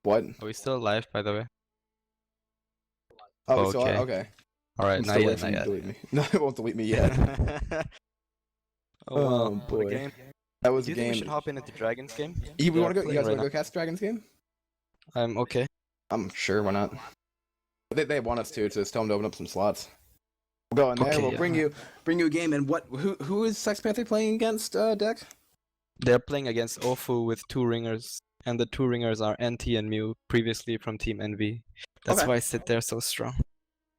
What? Are we still alive, by the way? Oh, Okay. Okay. Alright, I'm not still yet, waiting for not you to yet. delete me. No, it won't delete me yet. Oh, wow. Oh, What a boy. game. That was Do a you think we game. should hop in at the Dragons game? You They're want to go? You playing guys right want to go cast Dragons game? now. Okay. I'm sure. Why not? They want us to, so just tell them to open up some slots. We'll go in there. Okay, We'll yeah. bring you a game. And what? Who is Sex Panther playing against? Deck? They're playing against Ofu with 2 ringers, and the 2 ringers are NT and Mew, previously from Team Envy. That's Okay. why I sit there so strong.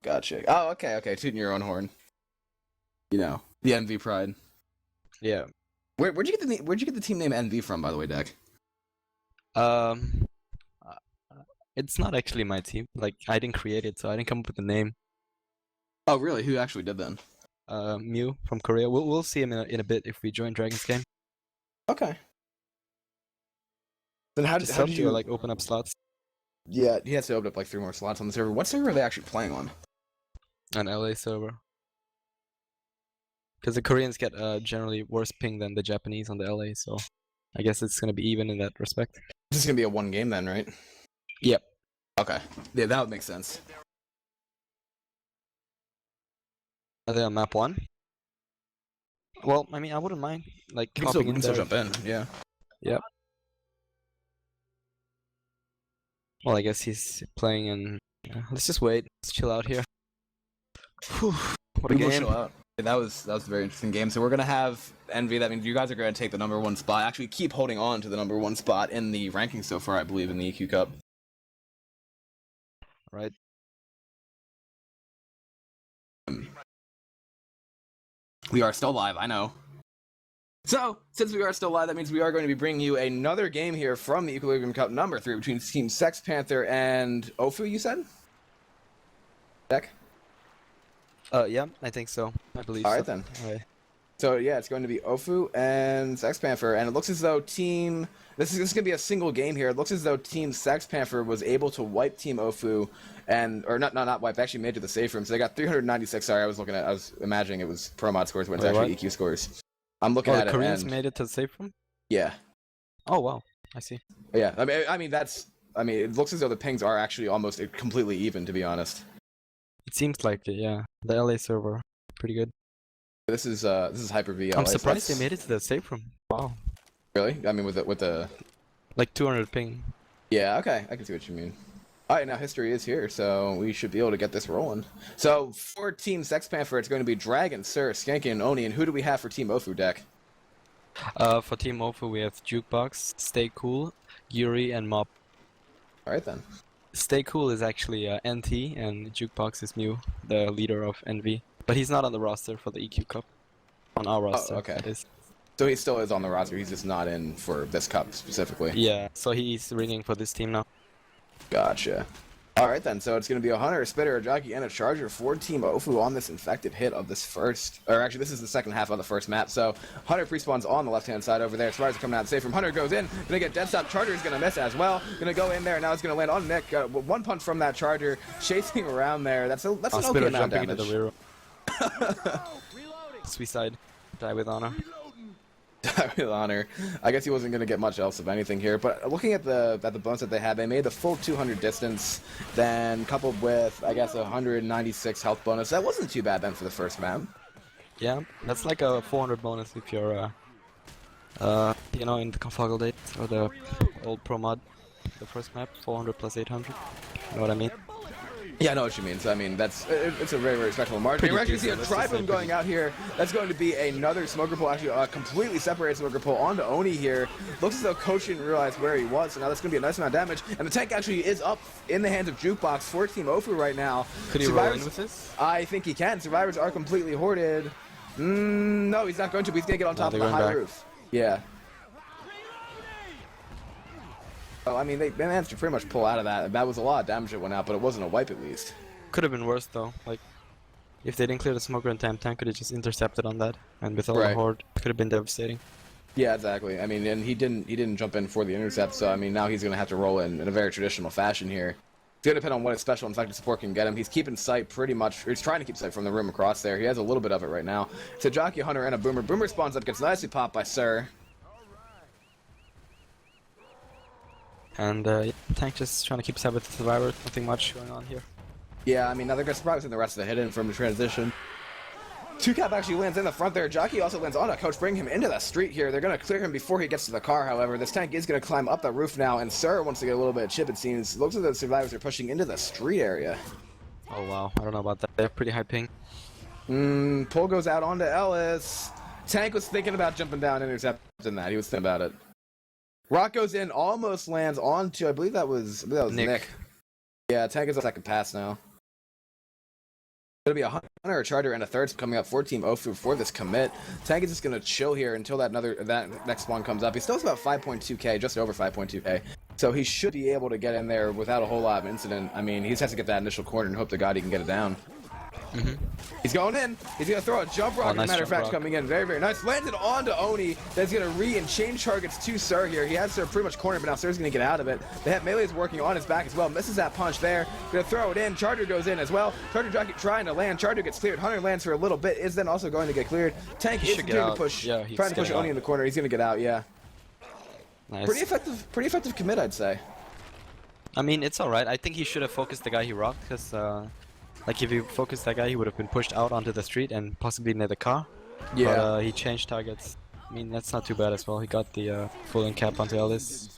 Gotcha. Oh, okay. Tooting your own horn. You know, the Envy pride. Yeah. Where'd you get the team name Envy from, by the way, Deck? Um, it's not actually my team. Like, I didn't create it, so I didn't come up with the name. Oh, really? Who actually did then? Mew from Korea. We'll see him in a bit if we join Dragon's game. Okay. Then how Just did help you you like open up slots? Yeah, he has to open up like 3 more slots on the server. What server are they actually playing on? An LA server. Because the Koreans get generally worse ping than the Japanese on the LA, so I guess it's gonna be even in that respect. This is gonna be a 1 game then, right? Yep. Okay. Yeah, that would make sense. Are they on map 1? Well, I mean, I wouldn't mind like We hopping can in still there. jump in. Yeah. Yep. Well, I guess he's playing and let's just wait. Let's chill out here. Whew, what a We will game. chill out. Yeah, that was a very interesting game. So we're gonna have Envy. That means you guys are gonna take the #1 spot. Actually, keep holding on to the #1 spot in the rankings so far. I believe in the EQ Cup. Right. We are still live. I know. So, since we are still live, that means we are going to be bringing you another game here from the Equilibrium Cup #3 between Team Sex Panther and Ofu. You said? Deck. Yeah, I think so. I believe All so. right then. Alright. So yeah, it's going to be Ofu and Sex Panther, and it looks as though this is going to be a single game here. It looks as though Team Sex Panther was able to wipe Team Ofu, or not wipe. Actually made it to the safe room. So they got 396. Sorry, I was imagining it was pro mod scores when it's Wait, actually what? EQ scores. I'm looking at the it. Koreans And, made it to the safe room? yeah, Oh wow, I see. yeah. I mean it looks as though the pings are actually almost completely even, to be honest. It seems like it, yeah. The LA server, pretty good. This is Hyper-V. I'm surprised they made it to the safe room. Wow. Really? I mean, with the. Like 200 ping. Yeah, okay, I can see what you mean. Alright, now history is here, so we should be able to get this rolling. So, for Team Sex Panther, it's going to be Dragon, Sir, Skankin, and Oni, and who do we have for Team Ofu, Deck? For Team Ofu we have Jukebox, Stay Cool, Gyuri, and Mob. Alright then. Stay Cool is actually NT, and Jukebox is Mew, the leader of Envy. But he's not on the roster for the EQ Cup. On our roster, okay. that is. So he still is on the roster, he's just not in for this cup, specifically. Yeah, so he's ringing for this team now. Gotcha. Alright then, so it's going to be a Hunter, a Spitter, a Jockey, and a Charger for Team Ofu on this infected hit of this first, or actually this is the second half of the first map. So Hunter pre-spawns on the left-hand side over there. Survivors are coming out safe from Hunter, goes in, gonna get dead stop. Charger is gonna miss as well. Gonna go in there, now it's gonna land on Nick. 1 punch from that Charger, chasing around there. That's an okay Spitter amount of jumping damage. into the rear. Suicide. Die with honor. With honor. I guess he wasn't going to get much else of anything here, but looking at the bonus that they had, they made the full 200 distance, then coupled with, I guess, 196 health bonus. That wasn't too bad then for the first map. Yeah, that's like a 400 bonus if you're, you know, in the Confoggle days, or the old pro mod, the first map, 400 plus 800, you know what I mean? Yeah, I know what you mean. So, I mean, it's a very, very respectable margin. We're actually see a Tri-Boom going out here. That's going to be another Smoker Pole, actually a completely separated Smoker Pole onto Oni here. Looks as though Coach didn't realize where he was, so now that's going to be a nice amount of damage. And the tank actually is up in the hands of Jukebox for Team Ofu right now. Could he roll in with this? I think he can. Survivors are completely hoarded. No, he's not going to. He's going to get on top of the high roof. Yeah. Oh, I mean, they managed to pretty much pull out of that. That was a lot of damage that went out, but it wasn't a wipe at least. Could have been worse though. Like, if they didn't clear the smoker in time, tank could have just intercepted on that, and with all the horde, it could have been devastating. Yeah, exactly. I mean, and he didn't jump in for the intercept, so I mean, now he's gonna have to roll in a very traditional fashion here. It's gonna depend on what his special infected support can get him. He's keeping sight pretty much, or he's trying to keep sight from the room across there. He has a little bit of it right now. It's a Jockey, Hunter, and a Boomer. Boomer spawns up, gets nicely popped by Sir. And yeah, Tank just trying to keep side with the survivor. Nothing much going on here. Yeah, I mean, now they're going to probably send the rest of the hit in from the transition. 2Cap actually lands in the front there. Jockey also lands on a coach, bringing him into the street here. They're going to clear him before he gets to the car, however. This tank is going to climb up the roof now, and Sir wants to get a little bit of chip, it seems. Looks like the survivors are pushing into the street area. Oh wow, I don't know about that. They have pretty high ping. Pull goes out onto Ellis. Tank was thinking about jumping down and intercepting that. He was thinking about it. Rock goes in, almost lands onto, I believe that was Nick. Yeah, Tank is on second pass now. It'll be a Hunter, a Charger, and a third coming up for Team Ofu for this commit. Tank is just gonna chill here until that next one comes up. He still has about 5.2k, just over 5.2k. So he should be able to get in there without a whole lot of incident. I mean, he just has to get that initial corner and hope to God he can get it down. He's going in. He's going to throw a jump rock, nice as a matter of fact, rock. coming in. Very, very nice. Landed onto Oni. That's going to and change targets to Sir here. He has Sir pretty much cornered, but now Sir's going to get out of it. The hat melee is working on his back as well. Misses that punch there. Going to throw it in. Charger goes in as well. Charger jockey trying to land. Charger gets cleared. Hunter lands for a little bit. Is then also going to get cleared. Tank is continuing to push. Yeah, he's trying to push Oni in the corner. He's going to get out, yeah. Nice. Pretty effective commit, I'd say. I mean, it's alright. I think he should have focused the guy he rocked, because like if he focused that guy, he would have been pushed out onto the street and possibly near the car. Yeah. But he changed targets. I mean, that's not too bad as well. He got the full in cap onto Ellis.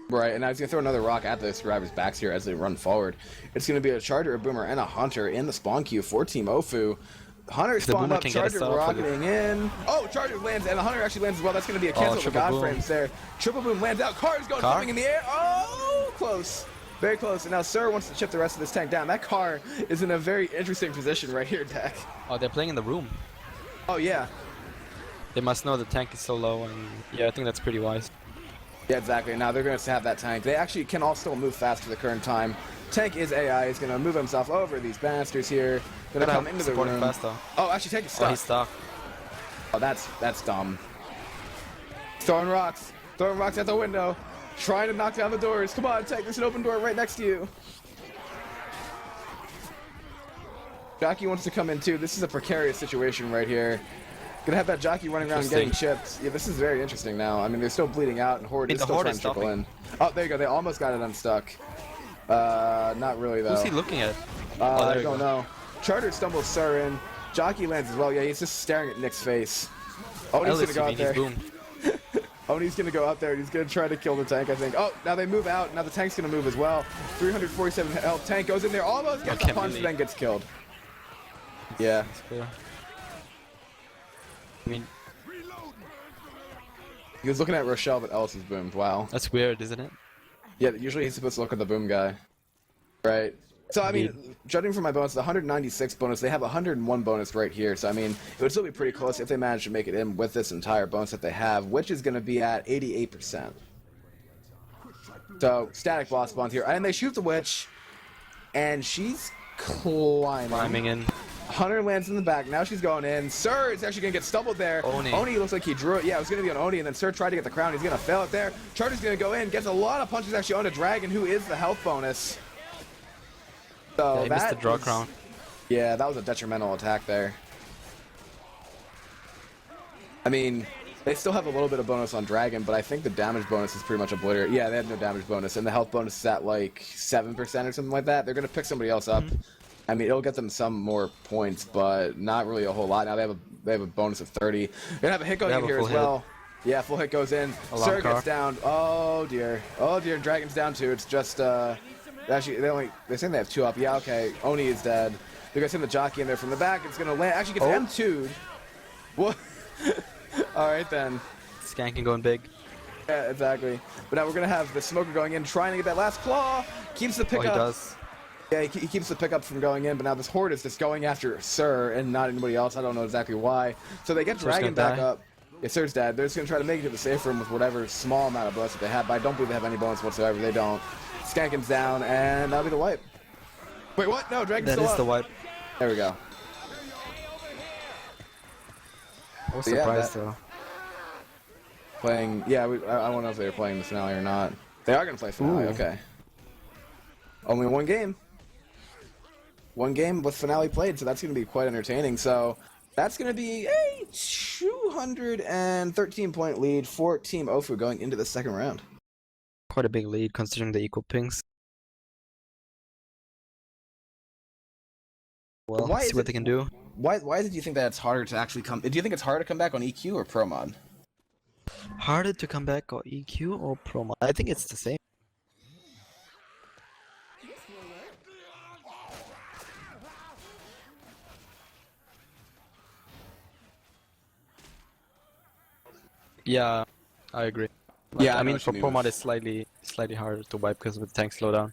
Right, and now he's going to throw another rock at the survivors' backs here as they run forward. It's going to be a Charger, a Boomer, and a Hunter in the spawn queue for Team Ofu. Hunter spawned up, Charger rocketing in. Oh, Charger lands, and the Hunter actually lands as well. That's going to be a cancel for God frames there. Triple boom lands out. Car is going flipping in the air. Oh, close. Very close. And now Sir wants to chip the rest of this tank down. That car is in a very interesting position right here, Dak. Oh, they're playing in the room. Oh, yeah. They must know the tank is so low, and yeah, I think that's pretty wise. Yeah, exactly. Now they're going to have that tank. They actually can all still move fast for the current time. Tank is AI. He's going to move himself over these bastards here. Going to come into the room. Fast, though. Oh, actually, Tank is stuck. Oh, he's stuck. Oh, that's dumb. Throwing rocks at the window. Trying to knock down the doors. Come on, Tank. There's an open door right next to you. Jockey wants to come in too. This is a precarious situation right here. Gonna have that Jockey running around getting chipped. Yeah, this is very interesting now. I mean, they're still bleeding out, and Horde is still trying to trickle in. Oh, there you go. They almost got it unstuck. Not really though. Who's he looking at? I don't know. Charter stumbles Sir in. Jockey lands as well. Yeah, he's just staring at Nick's face. Oh, he's gonna go out there. Oni's gonna go out there and he's gonna try to kill the tank, I think. Oh, now they move out. Now the tank's gonna move as well. 347 health. Tank goes in there, almost gets the punch, and then gets killed. Yeah. I mean, he was looking at Rochelle, but Ellis is boomed. Wow. that's weird, isn't it? Yeah, usually he's supposed to look at the boom guy. Right. So, I mean, judging from my bonus, the 196 bonus, they have 101 bonus right here. So, I mean, it would still be pretty close if they manage to make it in with this entire bonus that they have, which is going to be at 88%. So, static boss spawns here. And they shoot the witch, and she's climbing in. Hunter lands in the back. Now she's going in. Sir is actually going to get stumbled there. Oni looks like he drew it. Yeah, it was going to be an Oni, and then Sir tried to get the crown. He's going to fail it there. Charter's going to go in, gets a lot of punches actually on a Dragon, who is the health bonus. So yeah, he missed the draw crown. Yeah, that was a detrimental attack there. I mean, they still have a little bit of bonus on Dragon, but I think the damage bonus is pretty much obliterated. Yeah, they have no damage bonus, and the health bonus is at like 7% or something like that. They're going to pick somebody else up. I mean, it'll get them some more points, but not really a whole lot. Now they have a bonus of 30. They're going to have a hit going in here as well. Yeah, full hit goes in. Sir gets down. Oh, dear. Oh, dear. Dragon's down too. It's just, actually, they're saying they have 2 up. Yeah, okay. Oni is dead. They're going to send the Jockey in there from the back. It's going to land. Actually gets M2'd. What? Alright then. Skankin going big. Yeah, exactly. But now we're going to have the Smoker going in, trying to get that last claw. Keeps the pickup. Oh, he does. Yeah, he keeps the pickup from going in, but now this Horde is just going after Sir and not anybody else. I don't know exactly why. So they get Dragon back up. Yeah, Sir's dead. They're just going to try to make it to the safe room with whatever small amount of bonus that they have, but I don't believe they have any bonus whatsoever. They don't. Skankin's down, and that'll be the wipe. Wait, what? No, Dragon's still up. That is the wipe. There we go. I was surprised, though. Playing, yeah, I don't know if they were playing the finale or not. They are going to play finale, okay. Only one game. One game with finale played, so that's going to be quite entertaining. So that's going to be a 213-point lead for Team Ofu going into the second round. Quite a big lead considering the equal pings. Well, Why see is what it- they can do. Why is it, do you think that it's harder to actually come... Do you think it's harder to come back on EQ or Pro Mod? Harder to come back or EQ or Pro Mod? I think it's the same. Yeah, I agree. Like, Yeah, I I know mean what you for mean Pro with- Mod it's slightly harder to wipe because of the tank slowdown.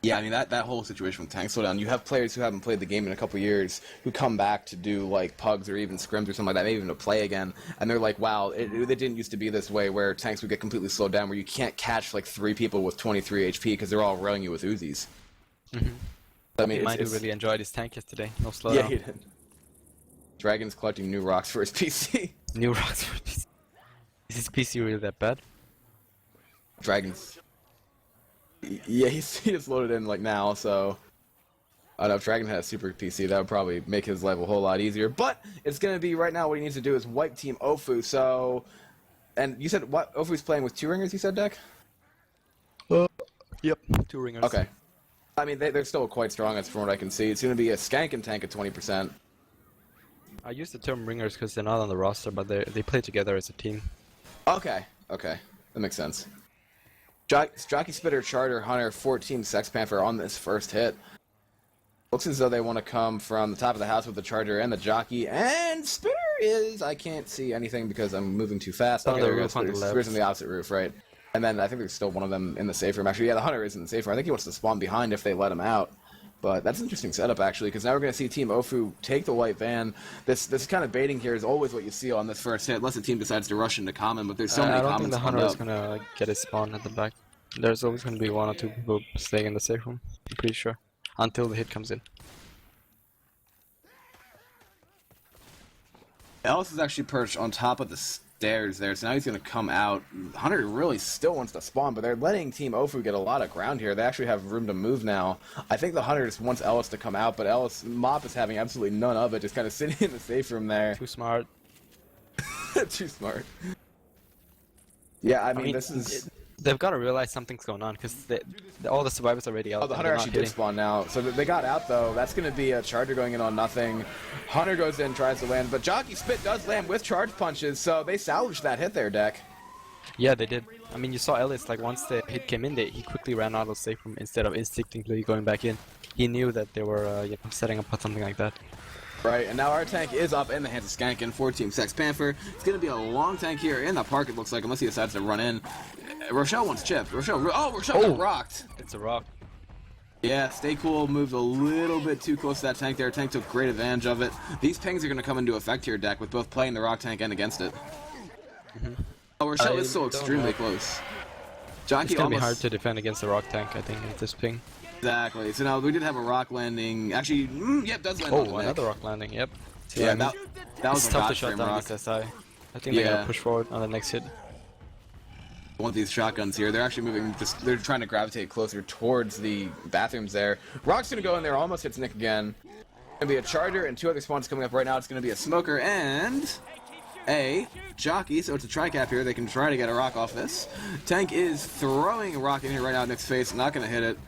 Yeah, I mean, that whole situation with tank slowdown, you have players who haven't played the game in a couple years who come back to do, like, pugs or even scrims or something like that, maybe even to play again, and they're like, wow, it didn't used to be this way where tanks would get completely slowed down, where you can't catch, like, 3 people with 23 HP because they're all rolling you with Uzis. Mm-hmm. I mean, Mind really enjoyed his tank yesterday. No slowdown. Yeah, he did. Dragon's collecting new rocks for his PC. New rocks for PC. Is his PC really that bad? Dragon's... Yeah, he just loaded in, like, now, so... I don't know, if Dragon had a super PC, that would probably make his life a whole lot easier. But it's going to be, right now, what he needs to do is wipe Team Ofu, so... And you said, what? Ofu's playing with 2 ringers, you said, Deck? Yep, 2 ringers. Okay. I mean, they're still quite strong, as from what I can see. It's going to be a Skankin tank at 20%. I use the term ringers because they're not on the roster, but they play together as a team. Okay, okay. That makes sense. Jockey, Spitter, Charter, Hunter, 14 Sex Panther on this first hit. Looks as though they want to come from the top of the house with the Charger and the Jockey, and Spitter is... I can't see anything because I'm moving too fast. On Okay, the there we go. roof on the Spitter's left. on the opposite roof, right? And then I think there's still one of them in the safe room. Actually, yeah, the Hunter is in the safe room. I think he wants to spawn behind if they let him out. But that's an interesting setup, actually, because now we're going to see Team Ofu take the white van. This kind of baiting here is always what you see on this first hit, unless the team decides to rush into common, but there's so many I don't think commons the coming Hunter is up. gonna get his spawn at the back. There's always gonna be 1 or 2 people staying in the safe room. I'm pretty sure. Until the hit comes in. Ellis is actually perched on top of the stairs there, so now he's going to come out. Hunter really still wants to spawn, but they're letting Team Ofu get a lot of ground here. They actually have room to move now. I think the Hunter just wants Ellis to come out, but Mop is having absolutely none of it, just kind of sitting in the safe room there. Too smart. Too smart. Yeah, I mean this is... They've got to realize something's going on because all the survivors are already out. Oh, the Hunter actually did spawn now. So they got out, though. That's going to be a Charger going in on nothing. Hunter goes in, tries to land, but Jockey Spit does land with charge punches, so they salvaged that hit there, Deck. Yeah, they did. I mean, you saw Ellis, like, once the hit came in, he quickly ran out of the safe room instead of instinctively going back in. He knew that they were setting up something like that. Right, and now our tank is up in the hands of Skankin, 4-team Sex Panther. It's going to be a long tank here in the park, it looks like, unless he decides to run in. Rochelle wants chipped. Rochelle got rocked. It's a rock. Yeah, Stay Cool moved a little bit too close to that tank there. Tank took great advantage of it. These pings are going to come into effect here, Deck, with both playing the rock tank and against it. Oh, Rochelle is still extremely close. Jockey It's going to be almost... hard to defend against the rock tank, I think, with this ping. Exactly. So now we did have a rock landing. Actually, yep, does land on the Oh, neck. another rock landing, yep. See Yeah, what I mean? that was It's a tough to God shut frame down rock. this SI. I think they're Yeah. going to push forward on the next hit. One of these shotguns here, they're actually moving, they're trying to gravitate closer towards the bathrooms there. Rock's gonna go in there, almost hits Nick again. Gonna be a Charger and 2 other spawns coming up right now. It's gonna be a Smoker and a Jockey, so it's a tri-cap here. They can try to get a rock off this. Tank is throwing a rock in here right now at Nick's face, not gonna hit it.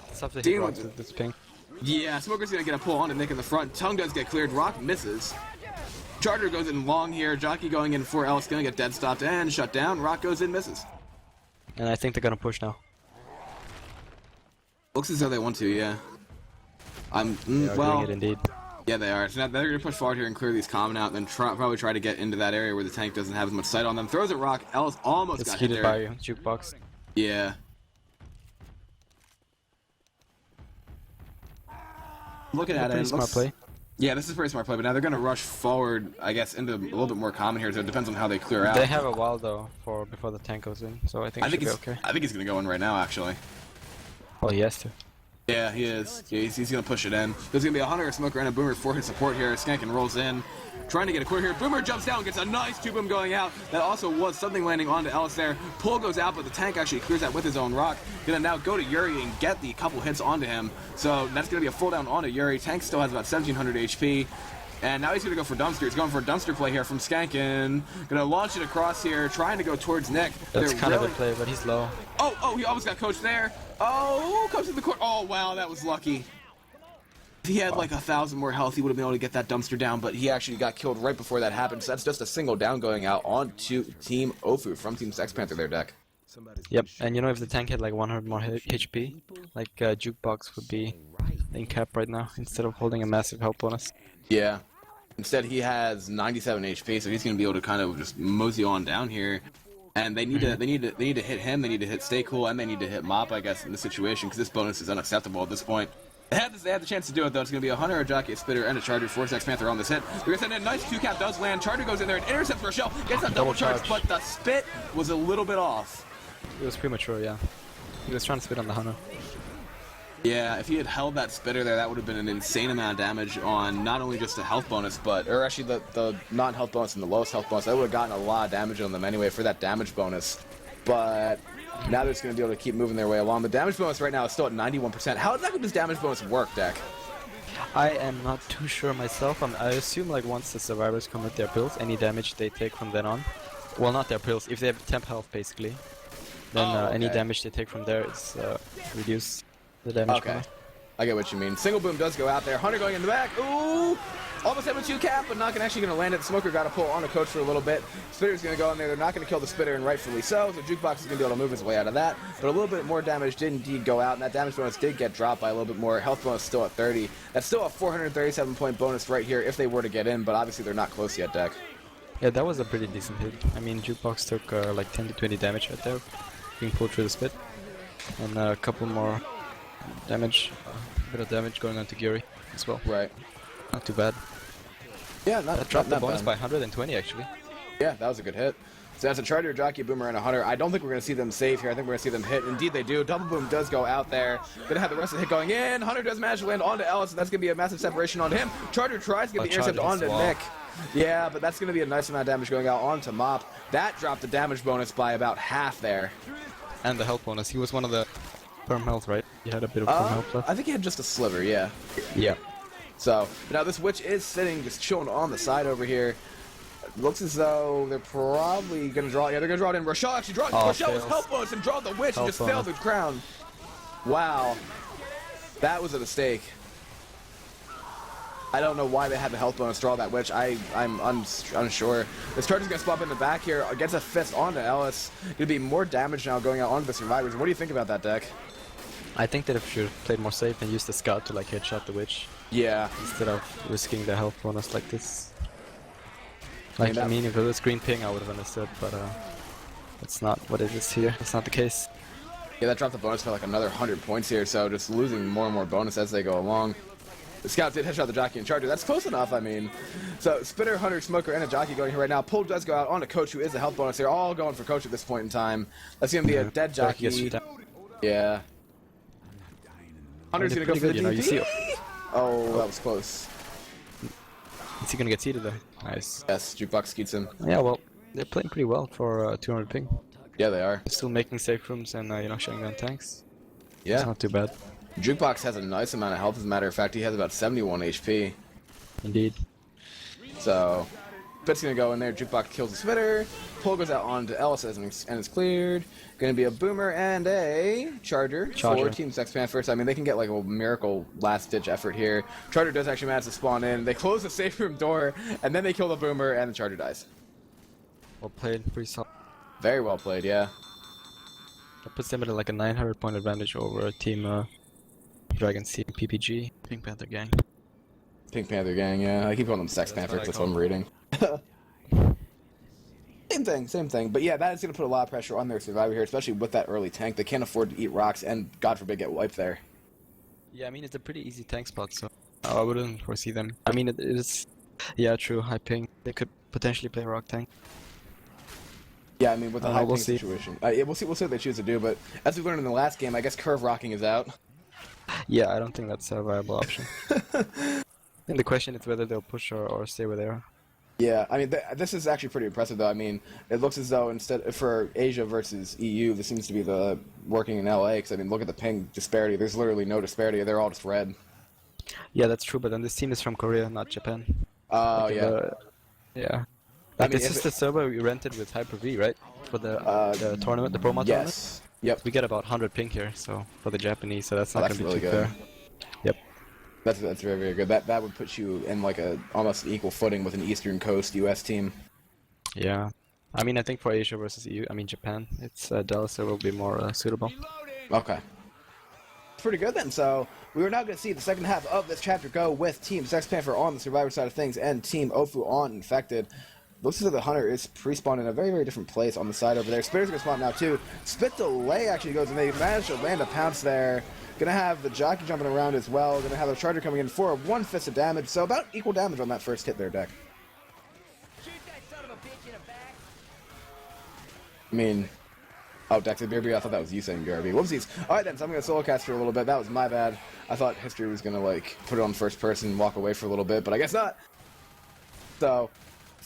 It's tough to Dean hit rocks with- with this ping. Yeah, Smoker's gonna get a pull onto Nick in the front. Tongue does get cleared, Rock misses. Charger goes in long here, Jockey going in for Ellis, gonna get dead stopped and shut down. Rock goes in, misses. And I think they're going to push now. Looks as though they want to, yeah. They are well, doing it indeed. yeah, they are. So now they're gonna push forward here and clear these common out, and then probably try to get into that area where the tank doesn't have as much sight on them. Throws a rock, Ellis almost It's got hit heated there. by Jukebox. Yeah. Looking at it, Pretty it smart looks... play. Yeah, this is a pretty smart play, but now they're gonna rush forward, I guess, into a little bit more common here, so it depends on how they clear out. They have a while though before the tank goes in, so I think it should be okay. I think he's gonna go in right now, actually. Well, he has to. Yeah, he is. Yeah, he's gonna push it in. There's gonna be a Hunter, a Smoker, and a Boomer 4-hit support here. Skankin rolls in, trying to get a clear here. Boomer jumps down, gets a nice 2-boom going out. That also was something landing onto Ellis there. Pull goes out, but the tank actually clears that with his own rock. Gonna now go to Gyuri and get the couple hits onto him. So that's gonna be a full down onto Gyuri. Tank still has about 1700 HP. And now he's going to go for dumpster. He's going for a dumpster play here from Skankin. Going to launch it across here, trying to go towards Nick. That's kind of a play, but he's low. Oh, he almost got coached there. Oh, comes to the court. Oh, wow, that was lucky. If he had like 1,000 more health, he would have been able to get that dumpster down, but he actually got killed right before that happened. So that's just a single down going out onto Team Ofu from Team Sex Panther, their deck. Yep, and you know, if the tank had like 100 more HP, like Jukebox would be in cap right now instead of holding a massive health bonus. Yeah. Instead, he has 97 HP, so he's going to be able to kind of just mosey on down here. And they need to hit him. They need to hit Stay Cool, and they need to hit Mop, I guess, in this situation, because this bonus is unacceptable at this point. They had the chance to do it, though. It's going to be a Hunter, a Jockey, a Spitter, and a Charger for Sex Panther on this hit. They're going to send in a nice 2-cap does land. Charger goes in there and intercepts Rochelle. Gets that double charge, but the spit was a little bit off. It was premature, yeah. He was trying to spit on the Hunter. Yeah, if he had held that spitter there, that would have been an insane amount of damage on not only just the health bonus, but, or actually the non-health bonus and the lowest health bonus. That would have gotten a lot of damage on them anyway for that damage bonus. But now they're just going to be able to keep moving their way along. The damage bonus right now is still at 91%. How exactly does damage bonus work, Deck? I am not too sure myself. I assume like once the survivors commit their pills, any damage they take from then on, well, not their pills, if they have temp health basically, then any damage they take from there is reduced. The damage. Okay, I get what you mean. Single boom does go out there. Hunter going in the back. Ooh, almost having a 2-cap, but not actually going to land it. Smoker got to pull on the coach for a little bit. Spitter's going to go in there. They're not going to kill the Spitter, and rightfully so. So Jukebox is going to be able to move his way out of that. But a little bit more damage did indeed go out, and that damage bonus did get dropped by a little bit more. Health bonus still at 30. That's still a 437-point bonus right here if they were to get in, but obviously they're not close yet, Deck. Yeah, that was a pretty decent hit. I mean, Jukebox took like 10 to 20 damage right there, being pulled through the spit, and a couple more damage, a bit of damage going on to Gyuri as well. Right. Not too bad. Yeah, that dropped the bonus by 120 actually. Yeah, that was a good hit. So that's a Charger, Jockey, Boomer, and a Hunter. I don't think we're going to see them save here. I think we're going to see them hit. Indeed, they do. Double Boom does go out there. Going to have the rest of the hit going in. Hunter does manage to land onto Ellis, and that's going to be a massive separation on him. Charger tries to get the intercept onto Nick. Yeah, but that's going to be a nice amount of damage going out onto Mop. That dropped the damage bonus by about half there. And the health bonus. He was one of the perm health, right? He had a bit of perm health left. I think he had just a sliver, yeah. Yeah. So, now this Witch is sitting, just chilling on the side over here. It looks as though they're probably going to draw. Yeah, they're going to draw it in. Rochelle actually draws. Rochelle was health bonus and draw the Witch and just failed the crown. Wow. That was a mistake. I don't know why they had the health bonus draw that Witch. I'm unsure. This Charger's going to swap in the back here. Gets a fist onto Ellis. Going to be more damage now going out onto the survivors. What do you think about that deck? I think that if you played more safe and used the scout to like headshot the Witch. Yeah. Instead of risking the health bonus like this. Like, I mean, if it was green ping, I would have understood, but it's not what it is here. It's not the case. Yeah, that dropped the bonus by like another 100 points here, so just losing more and more bonus as they go along. The Scout did headshot the Jockey and Charger. That's close enough, I mean. So, Spitter, Hunter, Smoker, and a Jockey going here right now. Pull does go out on to Coach, who is the health bonus. They're all going for Coach at this point in time. That's going to be a dead Jockey. Yeah. Hunter's going to go for the DP. Oh, that was close. Is he going to get seated though? Nice. Yes, Jukebox skeets him. Yeah, well, they're playing pretty well for 200 ping. Yeah, they are. They're still making safe rooms and, you know, shutting down tanks. Yeah. It's not too bad. Jukebox has a nice amount of health, as a matter of fact. He has about 71 HP. Indeed. So, Spit's gonna go in there. Jukebox kills the Spitter. Pull goes out onto Ellis and it's cleared. Gonna be a Boomer and a Charger. For Team Sex Panther. So, I mean, they can get like a miracle last-ditch effort here. Charger does actually manage to spawn in. They close the safe room door, and then they kill the Boomer, and the Charger dies. Well played. Pretty solid. Very well played, yeah. That puts them at like a 900-point advantage over Team Dragon Team PPG. Pink Panther Gang. Pink Panther Gang, yeah. I keep calling them Sex Panther, that's what I'm reading. Same thing. But yeah, that is going to put a lot of pressure on their survivor here, especially with that early tank. They can't afford to eat rocks and, God forbid, get wiped there. Yeah, I mean, it's a pretty easy tank spot, so I wouldn't foresee them. I mean, it is... Yeah, true, high ping. They could potentially play rock tank. Yeah, I mean, with the high ping see. situation. Yeah, we'll see what they choose to do, but as we learned in the last game, I guess curve rocking is out. Yeah, I don't think that's a viable option. And the question is whether they'll push or stay where they are. Yeah, I mean, this is actually pretty impressive, though. I mean, it looks as though instead for Asia versus EU, this seems to be the working in LA. Because I mean, look at the ping disparity. There's literally no disparity. They're all just red. Yeah, that's true. But then this team is from Korea, not Japan. Oh, Like in yeah. yeah. I Like mean, this if is the server we rented with Hyper-V, right? For the tournament, the Proma tournament. yes. Yep. We get about 100 ping here, so for the Japanese, so that's Oh, not that's gonna be really too good. fair. Yep. That's very, very good. That would put you in like a almost equal footing with an Eastern Coast US team. Yeah. I mean, I think for Asia versus EU, I mean Japan, it's Dallas server will be more suitable. Okay. Pretty good then. So we are now going to see the second half of this chapter go with Team Sex Panther on the Survivor side of things and Team Ofu on Infected. Looks like the Hunter is pre-spawned in a very, very different place on the side over there. Spitter's going to spawn now too. Spit Delay actually goes and they manage to land a pounce there. Gonna have the Jockey jumping around as well. Gonna have the Charger coming in for 1 fist of damage. So about equal damage on that first hit there, Deck. I mean, oh, Dex, BRB, I thought that was you saying BRB. Whoopsies. Alright then, so I'm gonna solo cast for a little bit. That was my bad. I thought History was gonna, like, put it on first person and walk away for a little bit, but I guess not. So,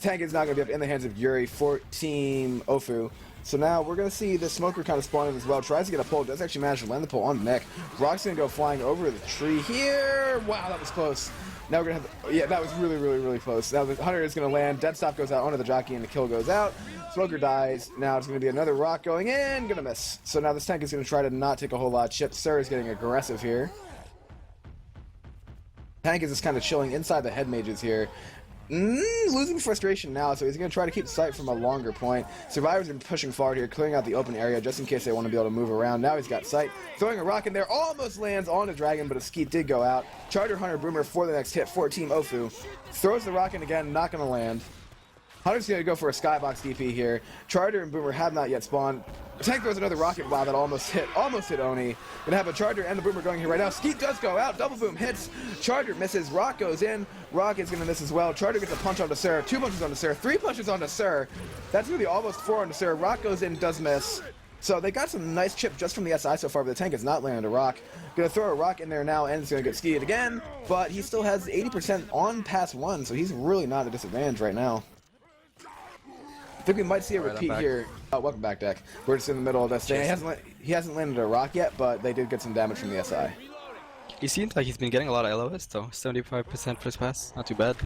tank is now gonna be up in the hands of Gyuri for Team Ofu. So now we're gonna see the Smoker kind of spawn in as well. Tries to get a pull, does actually manage to land the pull on Nick. Rock's gonna go flying over the tree here. Wow, that was close. Now we're gonna have, yeah, that was really, really, really close. Now the Hunter is gonna land. Dead Stop goes out onto the Jockey and the kill goes out. Smoker dies. Now it's gonna be another Rock going in, gonna miss. So now this tank is gonna try to not take a whole lot of chips. Sir is getting aggressive here. Tank is just kind of chilling inside the head mages here. Losing frustration now, so he's going to try to keep sight from a longer point. Survivors are pushing forward here, clearing out the open area just in case they want to be able to move around. Now he's got sight. Throwing a rock in there, almost lands on a dragon, but a skeet did go out. Charger, Hunter, Boomer for the next hit for Team Ofu. Throws the rock in again, not going to land. Hunter's going to go for a skybox DP here. Charger and Boomer have not yet spawned. Tank throws another rocket. Wow, that almost hit Oni. Gonna have a Charger and the Boomer going here right now. Skeet does go out. Double boom hits. Charger misses. Rock goes in. Rock is gonna miss as well. Charger gets a punch onto Sir. 2 punches onto Sir. 3 punches onto Sir. That's gonna be almost 4 onto Sir. Rock goes in, does miss. So they got some nice chip just from the SI so far, but the tank has not landed a rock. Gonna throw a rock in there now, and it's gonna get skied again. But he still has 80% on pass 1, so he's really not at a disadvantage right now. I think we might see a repeat here. Oh, welcome back, Deck. We're just in the middle of this thing. He hasn't landed a rock yet, but they did get some damage from the SI. He seems like he's been getting a lot of LOS though. 75% first pass, not too bad.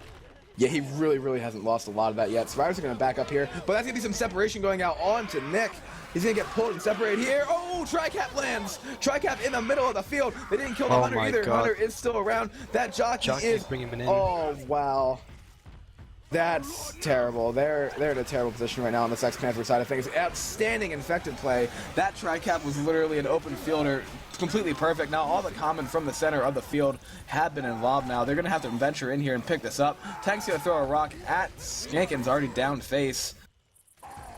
Yeah, he really, really hasn't lost a lot of that yet. Survivors are going to back up here, but that's going to be some separation going out onto Nick. He's going to get pulled and separated here. Oh, Tricap lands. Tricap in the middle of the field. They didn't kill the Hunter either. God. Hunter is still around. That Jockey is bringing him in. Oh, wow. That's terrible. They're in a terrible position right now on the Sex Panther side of things. Outstanding infected play. That Tricap was literally an open fielder. Completely perfect. Now all the common from the center of the field have been involved now. They're going to have to venture in here and pick this up. Tank's going to throw a rock at Skankin's already down face.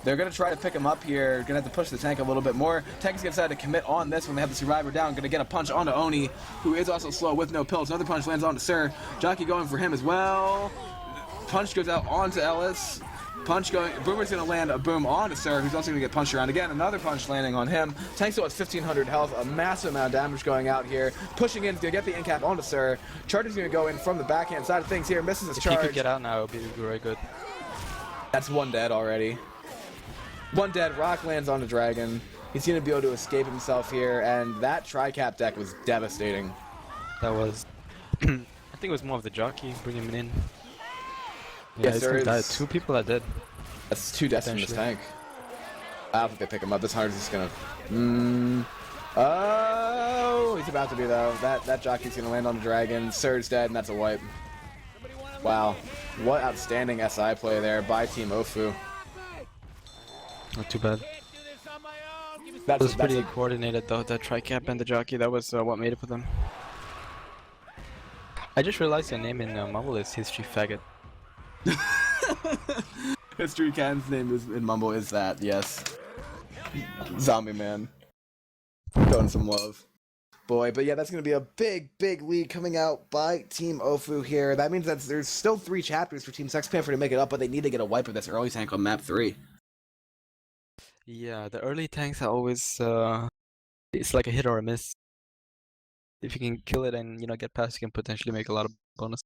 They're going to try to pick him up here. Going to have to push the tank a little bit more. Tank's going to decide to commit on this when they have the Survivor down. Going to get a punch onto Oni, who is also slow with no pills. Another punch lands onto Sir. Jockey going for him as well. Punch goes out onto Ellis. Punch going. Boomer's going to land a boom onto Sir, who's also going to get punched around again. Another punch landing on him. Tank still has 1,500 health. A massive amount of damage going out here. Pushing in, going to get the in-cap onto Sir. Charger's going to go in from the backhand side of things here. Misses his charge. If he could get out now, it would be very good. That's 1 dead already. 1 dead. Rock lands on the dragon. He's going to be able to escape himself here, and that Tricap deck was devastating. That was... I think it was more of the Jockey bringing him in. Yeah, Yes, there is. Died. 2 people are dead. That's 2 deaths from this tank. I don't think they pick him up. This Hunter's just gonna... Oh, he's about to be though. That Jockey's gonna land on the dragon. Sir's dead, and that's a wipe. Wow, what outstanding SI play there by Team Ofu. Not too bad. That was pretty coordinated though, that Tricap and the Jockey. That was what made it for them. I just realized your name in Mumble is History Faggot. History Can's name is in Mumble is that, yes. Zombie Man. Showing some love. Boy, but yeah, that's going to be a big, big lead coming out by Team Ofu here. That means that there's still 3 chapters for Team Sex Panther to make it up, but they need to get a wipe of this early tank on map 3. Yeah, the early tanks are always it's like a hit or a miss. If you can kill it and get past, you can potentially make a lot of bonus.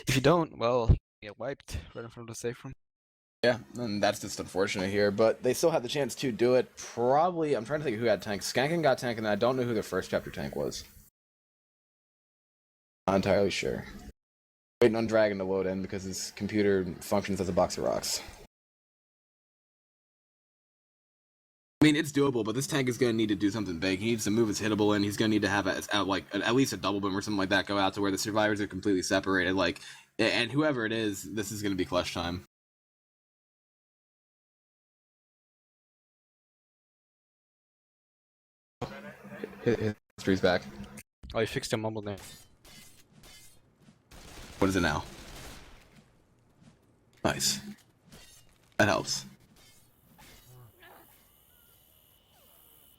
If you don't, well, you get wiped right in front of the safe room. Yeah, and that's just unfortunate here, but they still have the chance to do it. Probably, I'm trying to think who had tank. Skankin got tank, and I don't know who their first chapter tank was. Not entirely sure. Waiting on Dragon to load in because his computer functions as a box of rocks. I mean, it's doable, but this tank is going to need to do something big. He needs to move his hittable in. He's going to need to have at least a double boom or something like that go out to where the survivors are completely separated. And whoever it is, this is going to be clutch time. History's back. Oh, you fixed your mumble there. What is it now? Nice. That helps.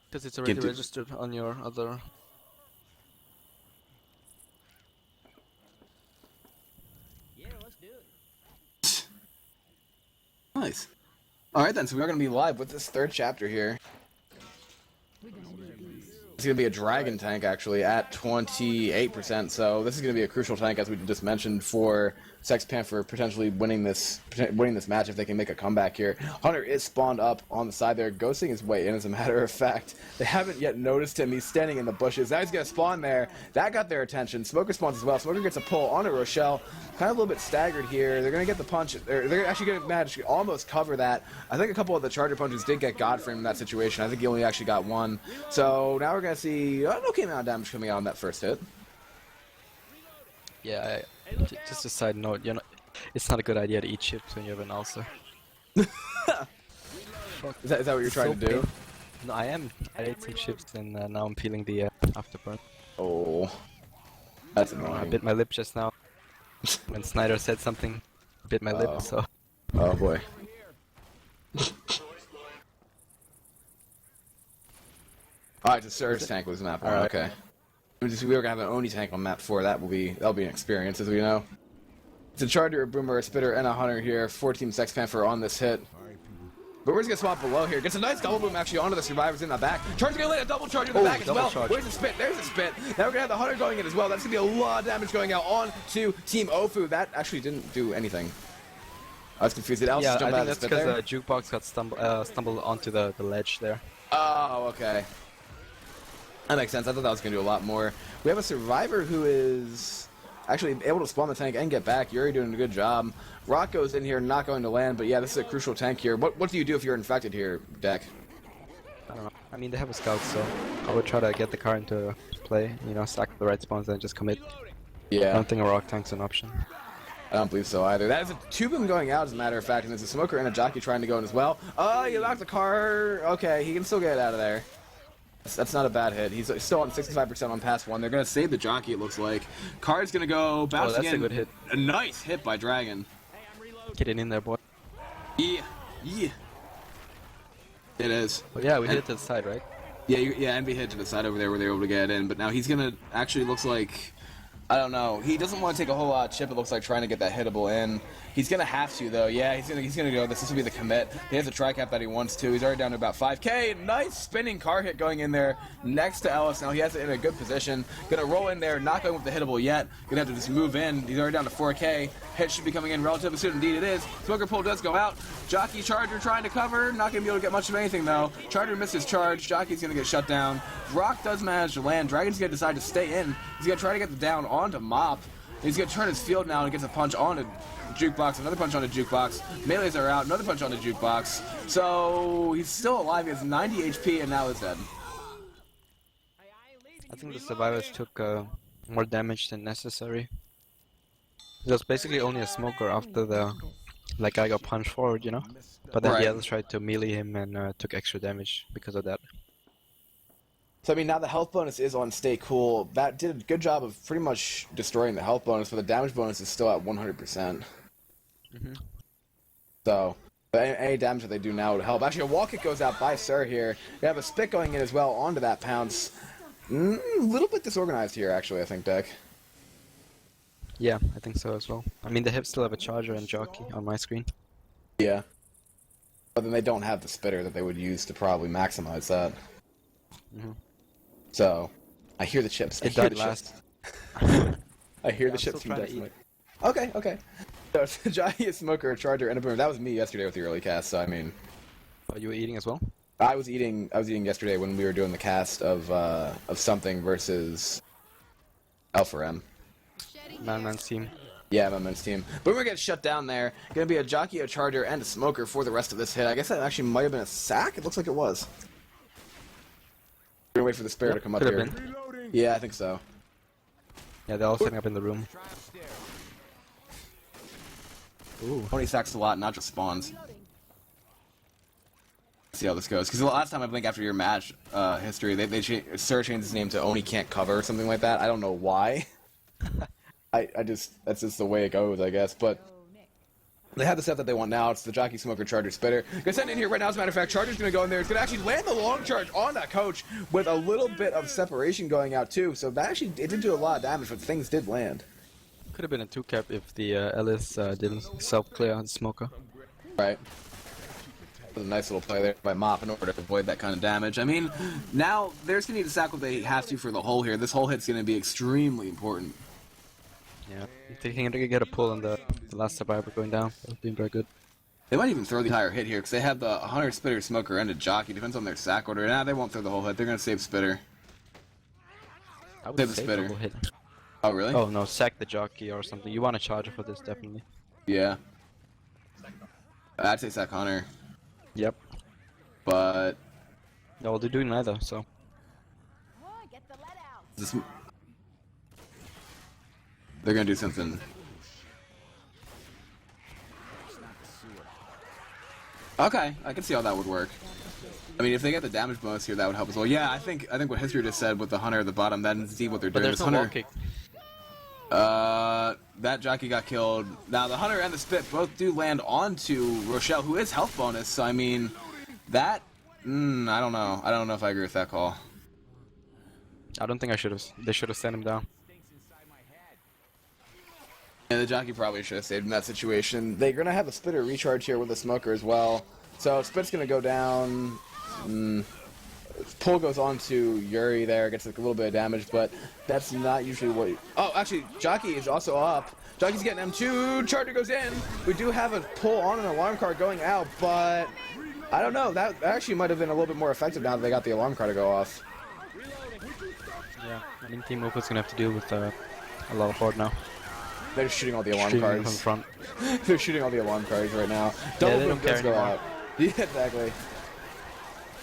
Because it's already registered on your other... Yeah, let's do it. Nice. Alright then, so we are going to be live with this third chapter here. It's going to be a dragon tank, actually, at 28%, so this is going to be a crucial tank, as we just mentioned, for Panther potentially winning this match if they can make a comeback here. Hunter is spawned up on the side there, ghosting his way in, as a matter of fact. They haven't yet noticed him. He's standing in the bushes. Now he's going to spawn there. That got their attention. Smoker spawns as well. Smoker gets a pull onto Rochelle. Kind of a little bit staggered here. They're going to get the punch. They're actually going to manage to almost cover that. I think a couple of the charger punches did get Godfrey in that situation. I think he only actually got one. So now we're going to see an okay amount of damage coming out on that first hit. Yeah, just a side note, it's not a good idea to eat chips when you have an ulcer. Is that what you're trying to do? No, I am. I ate some chips and now I'm feeling the afterburn. Oh, that's annoying. I bit my lip just now. When Snyder said something, bit my lip, so... Oh boy. Alright, the Surge tank was map 1, okay. We were gonna have an Oni tank on map 4, that'll be an experience, as we know. It's a Charger, a Boomer, a Spitter, and a Hunter here. 4-team Panther on this hit. Boomer's gonna swap below here. Gets a nice double boom actually onto the survivors in the back. Charger's gonna land a double charge in the back as well. Charge. Where's the spit? There's the spit. Now we're gonna have the Hunter going in as well. That's gonna be a lot of damage going out on to Team Ofu. That actually didn't do anything. I was confused. Did Alice yeah, jump I out think of the that's spit there? because Jukebox got stumbled onto the ledge there. Oh, okay. That makes sense. I thought that was going to do a lot more. We have a survivor who is actually able to spawn the tank and get back. Gyuri doing a good job. Rock goes in here, not going to land, but yeah, this is a crucial tank here. What do you do if you're infected here, Deck? I don't know. I mean, they have a scout, so I would try to get the car into play, stack the right spawns and just commit. Yeah. I don't think a rock tank's an option. I don't believe so either. That is a two-boom going out, as a matter of fact, and there's a smoker and a jockey trying to go in as well. Oh, you knocked the car. Okay, he can still get out of there. That's not a bad hit. He's still on 65% on pass 1. They're going to save the jockey, it looks like. Car's going to go bouncing in. That's a good hit. A nice hit by Dragon. Get it in there, boy. Yeah. It is. Well, yeah, we hit it to the side, right? Yeah, and we hit to the side over there where they were able to get in. But now he's going to actually looks like... I don't know. He doesn't want to take a whole lot of chip, it looks like, trying to get that hittable in. He's going to have to, though. Yeah, he's gonna go. This will be the commit. He has a tri-cap that he wants to. He's already down to about 5k. Nice spinning car hit going in there next to Ellis. Now he has it in a good position. Going to roll in there, not going with the hittable yet. Going to have to just move in. He's already down to 4k. Hit should be coming in relatively soon. Indeed it is. Smoker pull does go out. Jockey Charger trying to cover. Not going to be able to get much of anything, though. Charger misses charge. Jockey's going to get shut down. Rock does manage to land. Dragon's going to decide to stay in. He's going to try to get the down onto Mop. He's going to turn his field now and gets a punch onto Jukebox, another punch onto Jukebox. Melees are out, another punch onto Jukebox. So he's still alive, he has 90 HP and now is dead. I think the survivors took more damage than necessary. It was basically only a smoker after the guy got punched forward, But then the others tried to melee him and took extra damage because of that. So, I mean, now the health bonus is on Stay Cool. That did a good job of pretty much destroying the health bonus, but the damage bonus is still at 100%. So, any damage that they do now would help. Actually, a wall kick goes out by Sir here. They have a spit going in as well onto that pounce. A little bit disorganized here, actually, I think, Deck. Yeah, I think so as well. I mean, they still have a charger and jockey on my screen. Yeah. But then they don't have the spitter that they would use to probably maximize that. So, I hear the chips. It died last. I hear the chips from Deck. Okay. So it's a giant smoker, a charger, and a boomer. That was me yesterday with the early cast, so I mean... Oh, you were eating as well? I was eating yesterday when we were doing the cast of something versus L4M. Man team. Yeah, my men's team. Boomer gets shut down there. Gonna be a jockey, a charger, and a smoker for the rest of this hit. I guess that actually might have been a sack. It looks like it was. We're gonna wait for the spare to come up Could here. have been. Yeah, I think so. Yeah, they're all setting up in the room. Ooh. Only sacks a lot, not just spawns. See how this goes. Because the last time I think after your match history, Sir changed his name to Oni Can't Cover or something like that. I don't know why. That's just the way it goes, I guess. But they have the set that they want now. It's the jockey, smoker, charger, spitter. Gonna send in here right now. As a matter of fact, charger's gonna go in there. It's gonna actually land the long charge on that coach with a little bit of separation going out too. So that actually it did do a lot of damage, but things did land. Could have been a 2-cap if the Ellis didn't self-clear on Smoker. Right. A nice little play there by Mop in order to avoid that kind of damage. I mean, now they're just gonna need to sack what they have to for the hole here. This hole hit's gonna be extremely important. Yeah, if they can get a pull on the last survivor going down, that would be very good. They might even throw the entire hit here, because they have the Hunter, Spitter, Smoker, and a Jockey. Depends on their sack order. Nah, they won't throw the whole hit. They're going to save Spitter. I would Save the say Spitter. double hit. Oh, really? Oh no, sack the Jockey or something. You want a charger for this, definitely. Yeah. I'd say sack Hunter. Yep. But... No, well, they're doing neither, so... This... They're going to do something... Okay, I can see how that would work. I mean, if they get the damage bonus here, that would help as well. Yeah, I think what History just said with the Hunter at the bottom, that is indeed what they're But doing. there's This no Hunter, wall kick. that jockey got killed. Now, the Hunter and the Spit both do land onto Rochelle, who is health bonus, so I mean, that... I don't know. I don't know if I agree with that call. I don't think they should have sent him down. And the jockey probably should have saved in that situation. They're going to have a Spitter recharge here with a Smoker as well. So Spit's going to go down. Pull goes on to Gyuri there, gets like a little bit of damage, but that's not usually what... Oh, actually, jockey is also up. Jockey's getting M2, charger goes in. We do have a pull on an alarm card going out, but I don't know. That actually might have been a little bit more effective now that they got the alarm card to go off. Yeah, I think Team Opal's gonna have to deal with a lot of horde now. They're shooting all the alarm Shooting cards. from front. They're shooting all the alarm cards right now. They Double boom don't care does go anymore. out. Yeah, exactly.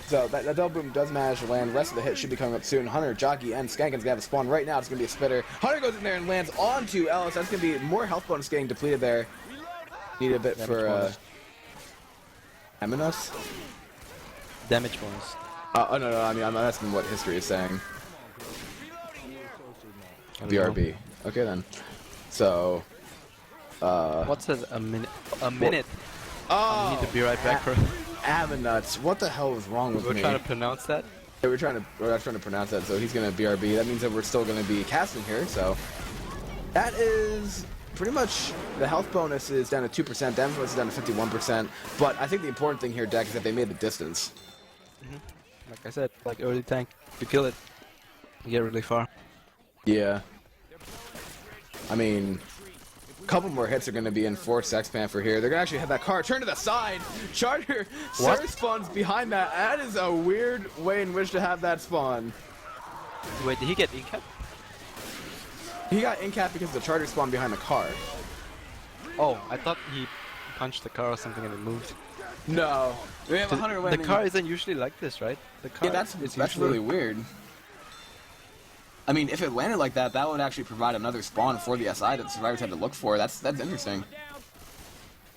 So that double boom does manage to land. The rest of the hit should be coming up soon. Hunter, Jockey, and Skankin's gonna have a spawn right now. It's gonna be a Spitter. Hunter goes in there and lands onto Ellis. That's gonna be more health bonus getting depleted there. Need a bit for Eminos? Damage bonus. Oh no, I mean I'm asking what history is saying. I don't know. BRB. Okay then. So What's a minute? A minute. oh, I need to be right back for. Aminuts. What the hell was wrong with We're me? trying to pronounce that. Yeah, we're not trying to pronounce that, so he's gonna BRB. That means that we're still gonna be casting here, so that is pretty much the health bonus is down to 2%, damage bonus is down to 51%. But I think the important thing here, Deck, is that they made the distance. Like I said, like early tank. If you kill it, you get really far. Yeah. I mean, a couple more hits are gonna be in for Sex Panther here. They're gonna actually have that car turn to the side. Charger What? spawns behind that. That is a weird way in which to have that spawn. Wait, did he get incap? He got in cap because the Charger spawned behind the car. Oh, I thought he punched the car or something and it moved. No. We have a Hunter The landing. car isn't usually like this, right? The car Yeah, that's usually really weird. I mean, if it landed like that, that would actually provide another spawn for the SI that the survivors had to look for. That's interesting.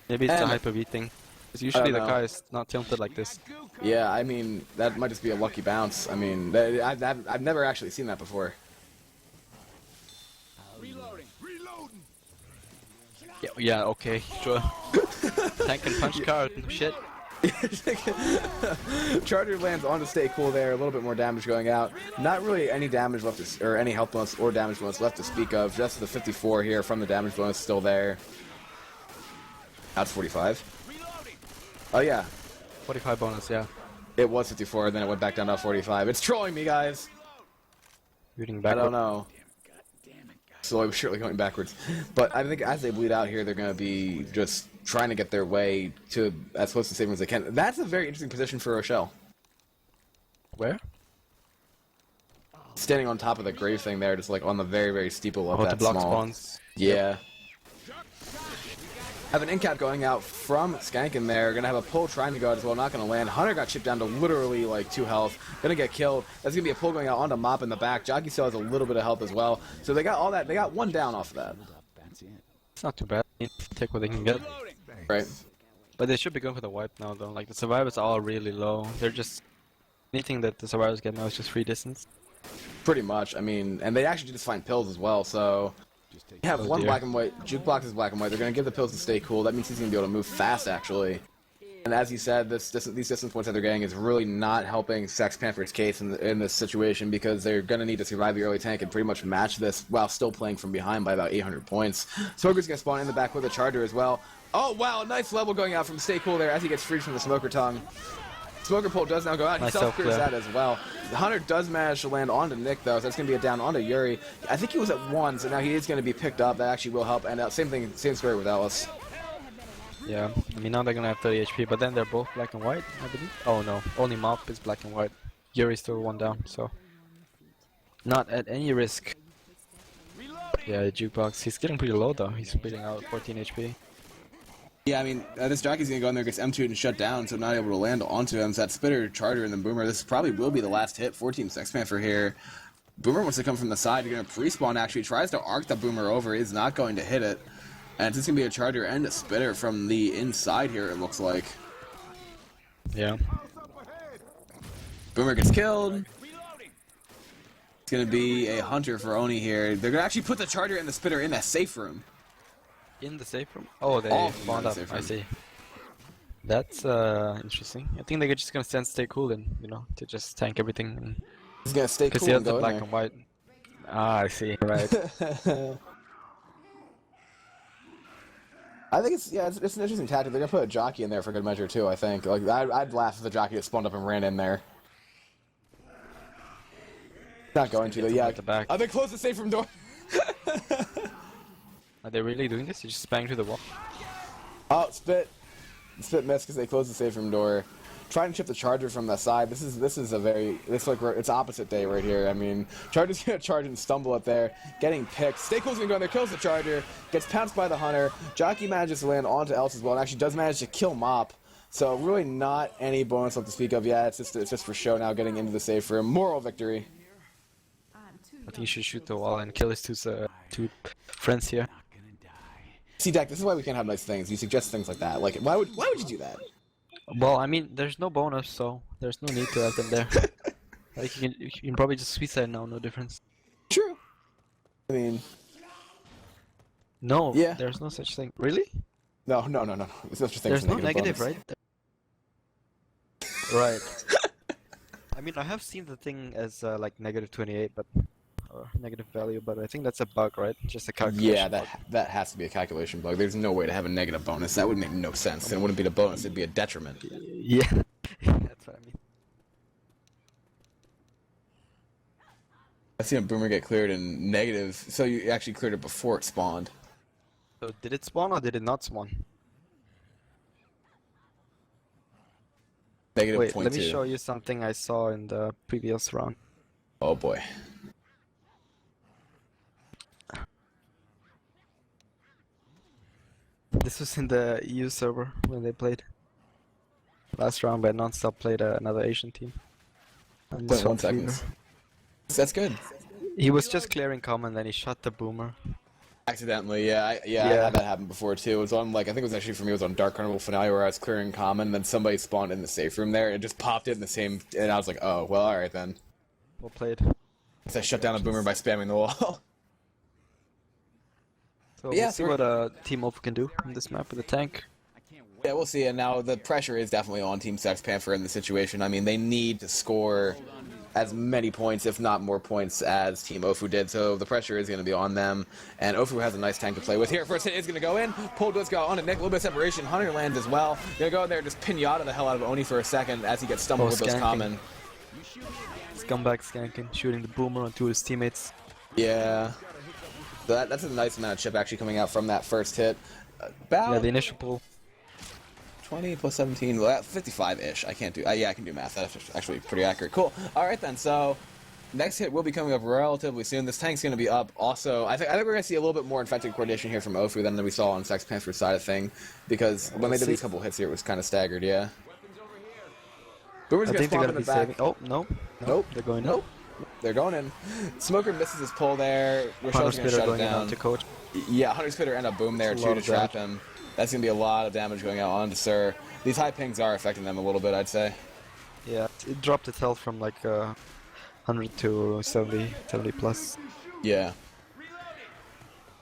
Maybe it's a And- Hyper-V thing. Because usually the know. car is not tilted like this. Yeah, I mean, that might just be a lucky bounce. I mean, I've never actually seen that before. Yeah, okay, sure. Tank can punch car, shit. Charger lands on to stay cool there. A little bit more damage going out. Not really any damage left, or any health bonus or damage bonus left to speak of. Just the 54 here from the damage bonus still there. That's 45. Oh yeah, 45 bonus, yeah. it was 54, then it went back down to 45. It's trolling me, guys. Shooting I back. don't know. Slowly but surely going backwards. But I think as they bleed out here, they're going to be just trying to get their way to as close to saving as they can. That's a very interesting position for Rochelle. Where? Standing on top of the grave thing there, just like on the very, very steeple of Oh, that to block small. spawns. Yeah. Have an in-cap going out from Skankin there. Gonna have a pull trying to go out as well, not gonna land. Hunter got chipped down to literally like 2 health. Gonna get killed. That's gonna be a pull going out onto Mop in the back. Jockey still has a little bit of health as well. So they got all that. They got 1 down off of that. It's not too bad. They take what they can get. Right. But they should be going for the wipe now though. Like the survivors are all really low. They're just anything that the survivors get now is just free distance. Pretty much. I mean, and they actually just find pills as well. So you have one black and white. Jukebox is black and white. They're gonna give the pills to stay cool. That means he's gonna be able to move fast actually. And as you said, these distance points that they're getting is really not helping Sex Panther's case in this situation because they're going to need to survive the early tank and pretty much match this while still playing from behind by about 800 points. Smoker's going to spawn in the back with a Charger as well. Oh, wow, a nice level going out from Stay Cool there as he gets freed from the Smoker Tongue. Smoker Pole does now go out. He self-clears that as well. The Hunter does manage to land onto Nick, though, so that's going to be a down onto Gyuri. I think he was at 1, so now he is going to be picked up. That actually will help. And same story with Ellis. Yeah, I mean now they're gonna have 30 HP, but then they're both black and white, I believe. Oh no, only Mop is black and white. Gyuri's still 1 down, so not at any risk. Yeah, Jukebox, he's getting pretty low though. He's bleeding out 14 HP. Yeah, I mean, this jockey's gonna go in there, gets M2'd and shut down, so not able to land onto him. So that Spitter, Charger, and then Boomer. This probably will be the last hit for Team Sex Panther here. Boomer wants to come from the side. You're gonna pre-spawn. Actually, tries to arc the Boomer over. Is not going to hit it. And it's just going to be a Charger and a Spitter from the inside here, it looks like. Yeah. Boomer gets killed. It's going to be a Hunter for Oni here. They're going to actually put the Charger and the Spitter in that safe room. In the safe room? Oh, they spawned up, I see. That's interesting. I think they're just going to stay cool and, you know, to just tank everything. He's going to stay cool and and go the black and white. Ah, I see, right. I think it's an interesting tactic. They're gonna put a jockey in there for good measure too. I think. Like I'd laugh if the jockey had spawned up and ran in there. Not going to though. Yeah. The back. Oh, they closed the safe room door. Are they really doing this? You just bang through the wall. Oh, Spit missed because they closed the safe room door. Trying to chip the Charger from the side. This is a very it's opposite day right here. I mean, Charger's gonna charge and stumble up there, getting picked. Stay Cool's gonna go in there, kills the Charger, gets pounced by the Hunter. Jockey manages to land onto Else as well, and actually does manage to kill Mop. So really not any bonus left to speak of yet. It's just for show now, getting into the safe room. Moral victory. I think you should shoot the wall and kill his two friends here. See, Dak, this is why we can't have nice things. You suggest things like that. Like, why would you do that? Well, I mean, there's no bonus, so there's no need to have them there. Like, you can probably just suicide now, no difference. True. I mean... No, yeah. There's no such thing. Really? No. There's no such thing. There's no negative, bonus. right? Right. I mean, I have seen the thing as, like, negative 28, but... Or negative value, but I think that's a bug, right? Just a calculation. Yeah, that has to be a calculation bug. There's no way to have a negative bonus. That would make no sense. It wouldn't be a bonus. It'd be a detriment. Yeah, that's what I mean. I've seen a Boomer get cleared in negative, so you actually cleared it before it spawned. So did it spawn or did it not spawn? Negative Wait, 0.2. let me show you something I saw in the previous round. Oh boy. This was in the EU server when they played. Last round by Nonstop played another Asian team. And 0.1 seconds. That's good. He was just clearing common, then he shot the Boomer. Accidentally, yeah, I had that happen before too. It was on, like, I think it was actually for me, it was on Dark Carnival Finale where I was clearing common, and then somebody spawned in the safe room there, and it just popped it in the same, and I was like, oh, well, alright then. Well played. So I shut down a Boomer by spamming the wall. So yeah, we'll see what Team Oppo can do in this map with the tank. Yeah, we'll see, and now the pressure is definitely on Team Sex Panther in the situation. I mean, they need to score as many points, if not more points, as Team Ofu did, so the pressure is going to be on them, and Ofu has a nice tank to play with. Here, first hit is going to go in, Pole does go on to Nick, a little bit of separation, Hunter lands as well. Going to go in there and just pinata the hell out of Oni for a second as he gets stumbled with those common. Scumbag Skankin shooting the Boomer onto his teammates. Yeah. So that's a nice amount of chip actually coming out from that first hit. Yeah, the initial pull. 20 plus 17, well, 55-ish. I can't do, yeah, I can do math. That's actually pretty accurate. Cool. All right then, so next hit will be coming up relatively soon. This tank's going to be up. Also, I think we're going to see a little bit more infected coordination here from Ofu than we saw on Sex Panther's side of thing, because when they did these couple hits here, it was kind of staggered. Yeah. Boomer's I going to think they're spawn gonna in the be back. saving. Oh no. Nope. They're going. Nope. They're going in. Smoker misses his pull there. Rochelle's going to shut it down. To coach. Yeah, Hunter Spitter and a boom there too to trap him. That's going to be a lot of damage going out onto Sir. These high pings are affecting them a little bit, I'd say. Yeah, it dropped its health from like 100 to 70 plus. Yeah.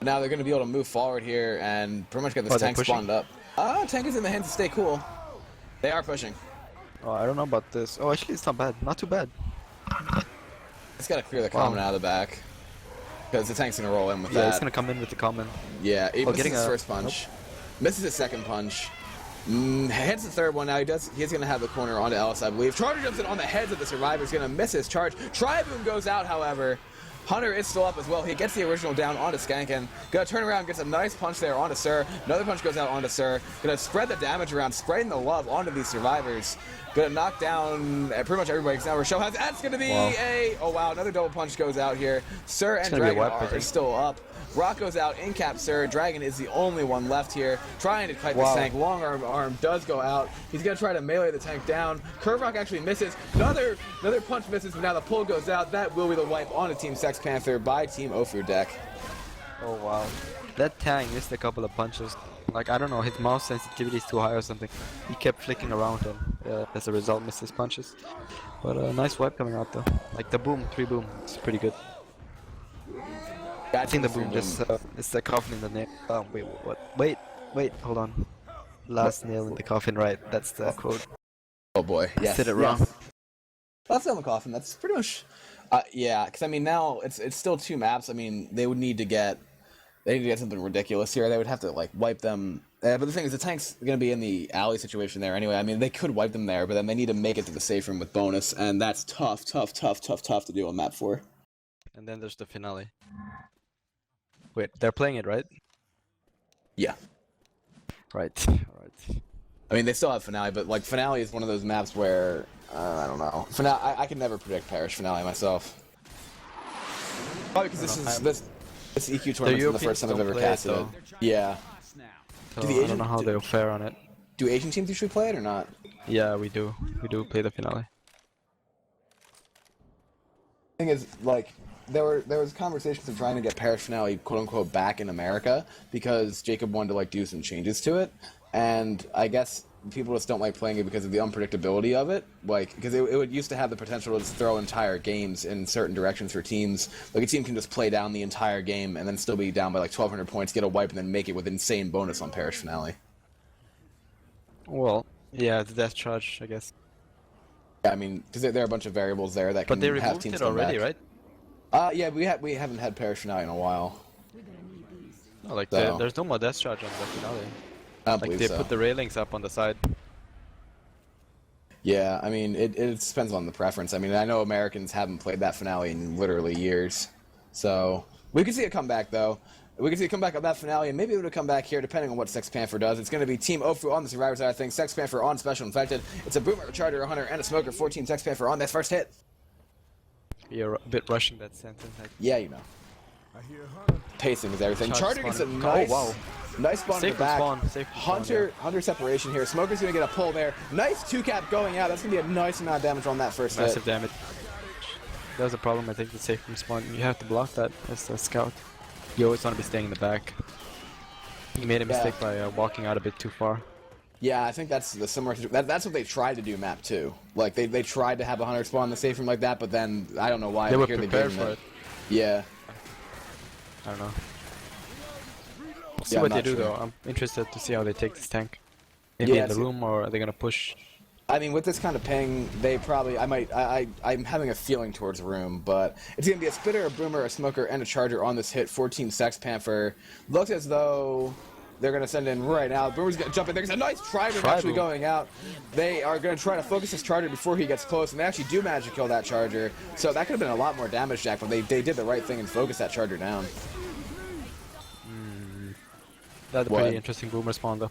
Now they're going to be able to move forward here and pretty much get this tank spawned up. Tank is in the hands to stay cool. They are pushing. Oh, I don't know about this. Oh, actually, it's not bad. Not too bad. It's got to clear the common out of the back. Because the tank's going to roll in with that. Yeah, it's going to come in with the common. Yeah, he misses his first Nope. punch. Misses his second punch. Hits the third one. Now he's going to have the corner onto Ellis, I believe. Charger jumps in on the heads of the survivors. Going to miss his charge. Tri-boom goes out, however. Hunter is still up as well. He gets the original down onto Skankin. Gonna turn around, gets a nice punch there onto Sir. Another punch goes out onto Sir. Gonna spread the damage around, spreading the love onto these survivors. Gonna knock down pretty much everybody. Now Rochelle has. That's gonna be oh wow, another double punch goes out here. Sir and Dragon are still up. Rock goes out, in cap Sir. Dragon is the only one left here, trying to fight this tank. Long arm does go out. He's gonna try to melee the tank down. Curve Rock actually misses. Another punch misses, but now the pull goes out. That will be the wipe on a Team Sex Panther by Team Ofu deck. Oh wow. That tank missed a couple of punches. Like, I don't know, his mouse sensitivity is too high or something. He kept flicking around and as a result missed his punches. But a nice wipe coming out though. Like the boom, 3 boom, it's pretty good. I think the boom just it's the coffin in the nail. Oh wait, what? Wait, hold on. Last nail in the coffin, right? That's the quote. Oh boy, yes. Said it wrong. Last nail in the coffin. That's pretty much. Yeah, because I mean now it's still 2 maps. I mean they would need to get something ridiculous here. They would have to like wipe them. But the thing is, the tank's gonna be in the alley situation there anyway. I mean they could wipe them there, but then they need to make it to the safe room with bonus, and that's tough to do on map 4. And then there's the finale. Wait, they're playing it, right? Yeah. Right. I mean, they still have Finale, but like Finale is one of those maps where I don't know. Finale, I can never predict Parish Finale myself. Probably because this EQ tournament is the first time I've ever casted it. Yeah. So I don't know how they'll fare on it. Do Asian teams usually play it or not? Yeah, we do. We do play the finale. Thing is, like, there was conversations of trying to get Parish Finale quote unquote back in America because Jacob wanted to like do some changes to it, and I guess people just don't like playing it because of the unpredictability of it. Like, because it would used to have the potential to just throw entire games in certain directions for teams. Like a team can just play down the entire game and then still be down by like 1,200 points, get a wipe, and then make it with insane bonus on Parish Finale. Well, yeah, the death charge, I guess. Yeah, I mean, because there are a bunch of variables there that can but they have removed teams it come already, back. right? Yeah, we haven't had Parish Finale in a while. No, like So. there's no more death charge on the finale. I don't Like believe they so. put the railings up on the side. Yeah, I mean, it depends on the preference. I mean, I know Americans haven't played that finale in literally years. So, we could see a comeback, though. We could see a comeback of that finale, and maybe it would come back here, depending on what Sex Panther does. It's going to be Team Ofu on the Survivor side of things, Sex Panther on Special Infected. It's a Boomer, a Charger, a Hunter, and a Smoker for Team Sex Panther on this first hit. You're a bit rushing that sentence. Like, Yeah, you know. Pacing is everything. Charger gets a spawn. nice, Oh, wow. nice spawn in Safe the from back. spawn, safe from spawn, Hunter separation here. Smoker's going to get a pull there. Nice 2-cap going out. That's going to be a nice amount of damage on that first hit. massive damage. That was a problem, I think, the safe from spawn. You have to block that as a scout. You always want to be staying in the back. You made a mistake by walking out a bit too far. Yeah, I think that's the similar. That's what they tried to do map 2. Like they tried to have a Hunter spawn in the safe room like that, but then I don't know why. They were here prepared didn't. for it. Yeah. I don't know. We'll see Yeah, what I'm they not do sure. though. I'm interested to see how they take this tank. Maybe Yeah, in the room, or are they gonna push? I mean, with this kind of ping, they probably. I'm having a feeling towards room, but it's gonna be a Spitter, a Boomer, a Smoker, and a Charger on this hit for Team Sex Panther. Looks as though they're gonna send in right now. Boomer's gonna jump in. There's a nice Tri-boom actually going out. They are gonna try to focus this Charger before he gets close, and they actually do manage to kill that Charger. So that could have been a lot more damage, Jack, but they did the right thing and focused that Charger down. That's a What? pretty interesting Boomer spawn though.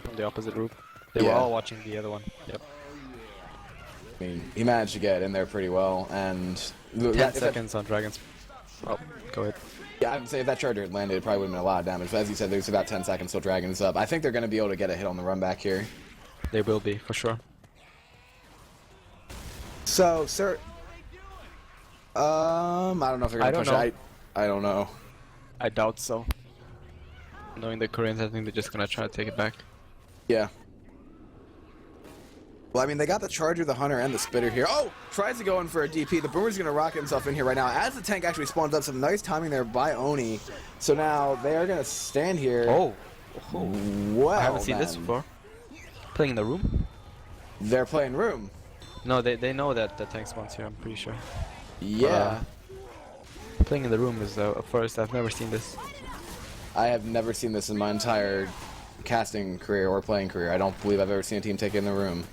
From the opposite group. They were Yeah. all watching the other one. Yep. I mean, he managed to get in there pretty well, and 10 seconds on dragons. Oh, go ahead. Yeah, I would say if that charger had landed, it probably would have been a lot of damage. But as you said, there's about 10 seconds till dragons up. I think they're going to be able to get a hit on the run back here. They will be, for sure. So, sir, I don't know if they're going to push it. I don't know. I doubt so. Knowing the Koreans, I think they're just gonna try to take it back. Yeah. Well, I mean, they got the Charger, the Hunter, and the Spitter here. Oh! Tries to go in for a DP. The Boomer's going to rocket himself in here right now. As the tank actually spawns up, some nice timing there by Oni. So now they are going to stand here. Oh! Well, I haven't seen this before. Playing in the room? They're playing room. No, they know that the tank spawns here, I'm pretty sure. Yeah. Playing in the room is a first. I've never seen this. I have never seen this in my entire casting career or playing career. I don't believe I've ever seen a team take it in the room.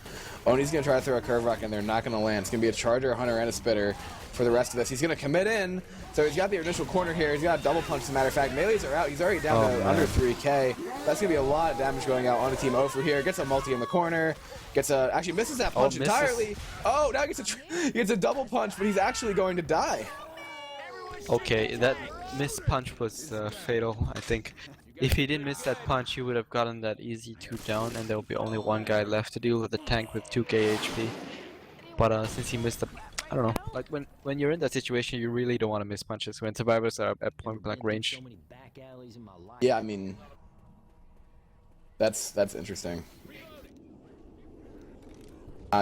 Oni's going to try to throw a curve rock in there, not going to land. It's going to be a Charger, a Hunter, and a Spitter for the rest of this. He's going to commit in, so he's got the initial corner here. He's got a double punch, as a matter of fact. Melees are out. He's already down to under 3k. That's going to be a lot of damage going out on the team Ofu here. Gets a multi in the corner. Actually misses that punch entirely. Oh, now he gets a double punch, but he's actually going to die. Okay, that missed punch was fatal, I think. If he didn't miss that punch, he would have gotten that easy 2 down, and there will be only one guy left to deal with the tank with 2k HP. But since he missed the... I don't know, like when you're in that situation, you really don't want to miss punches when survivors are at point blank range. Yeah, I mean... That's interesting.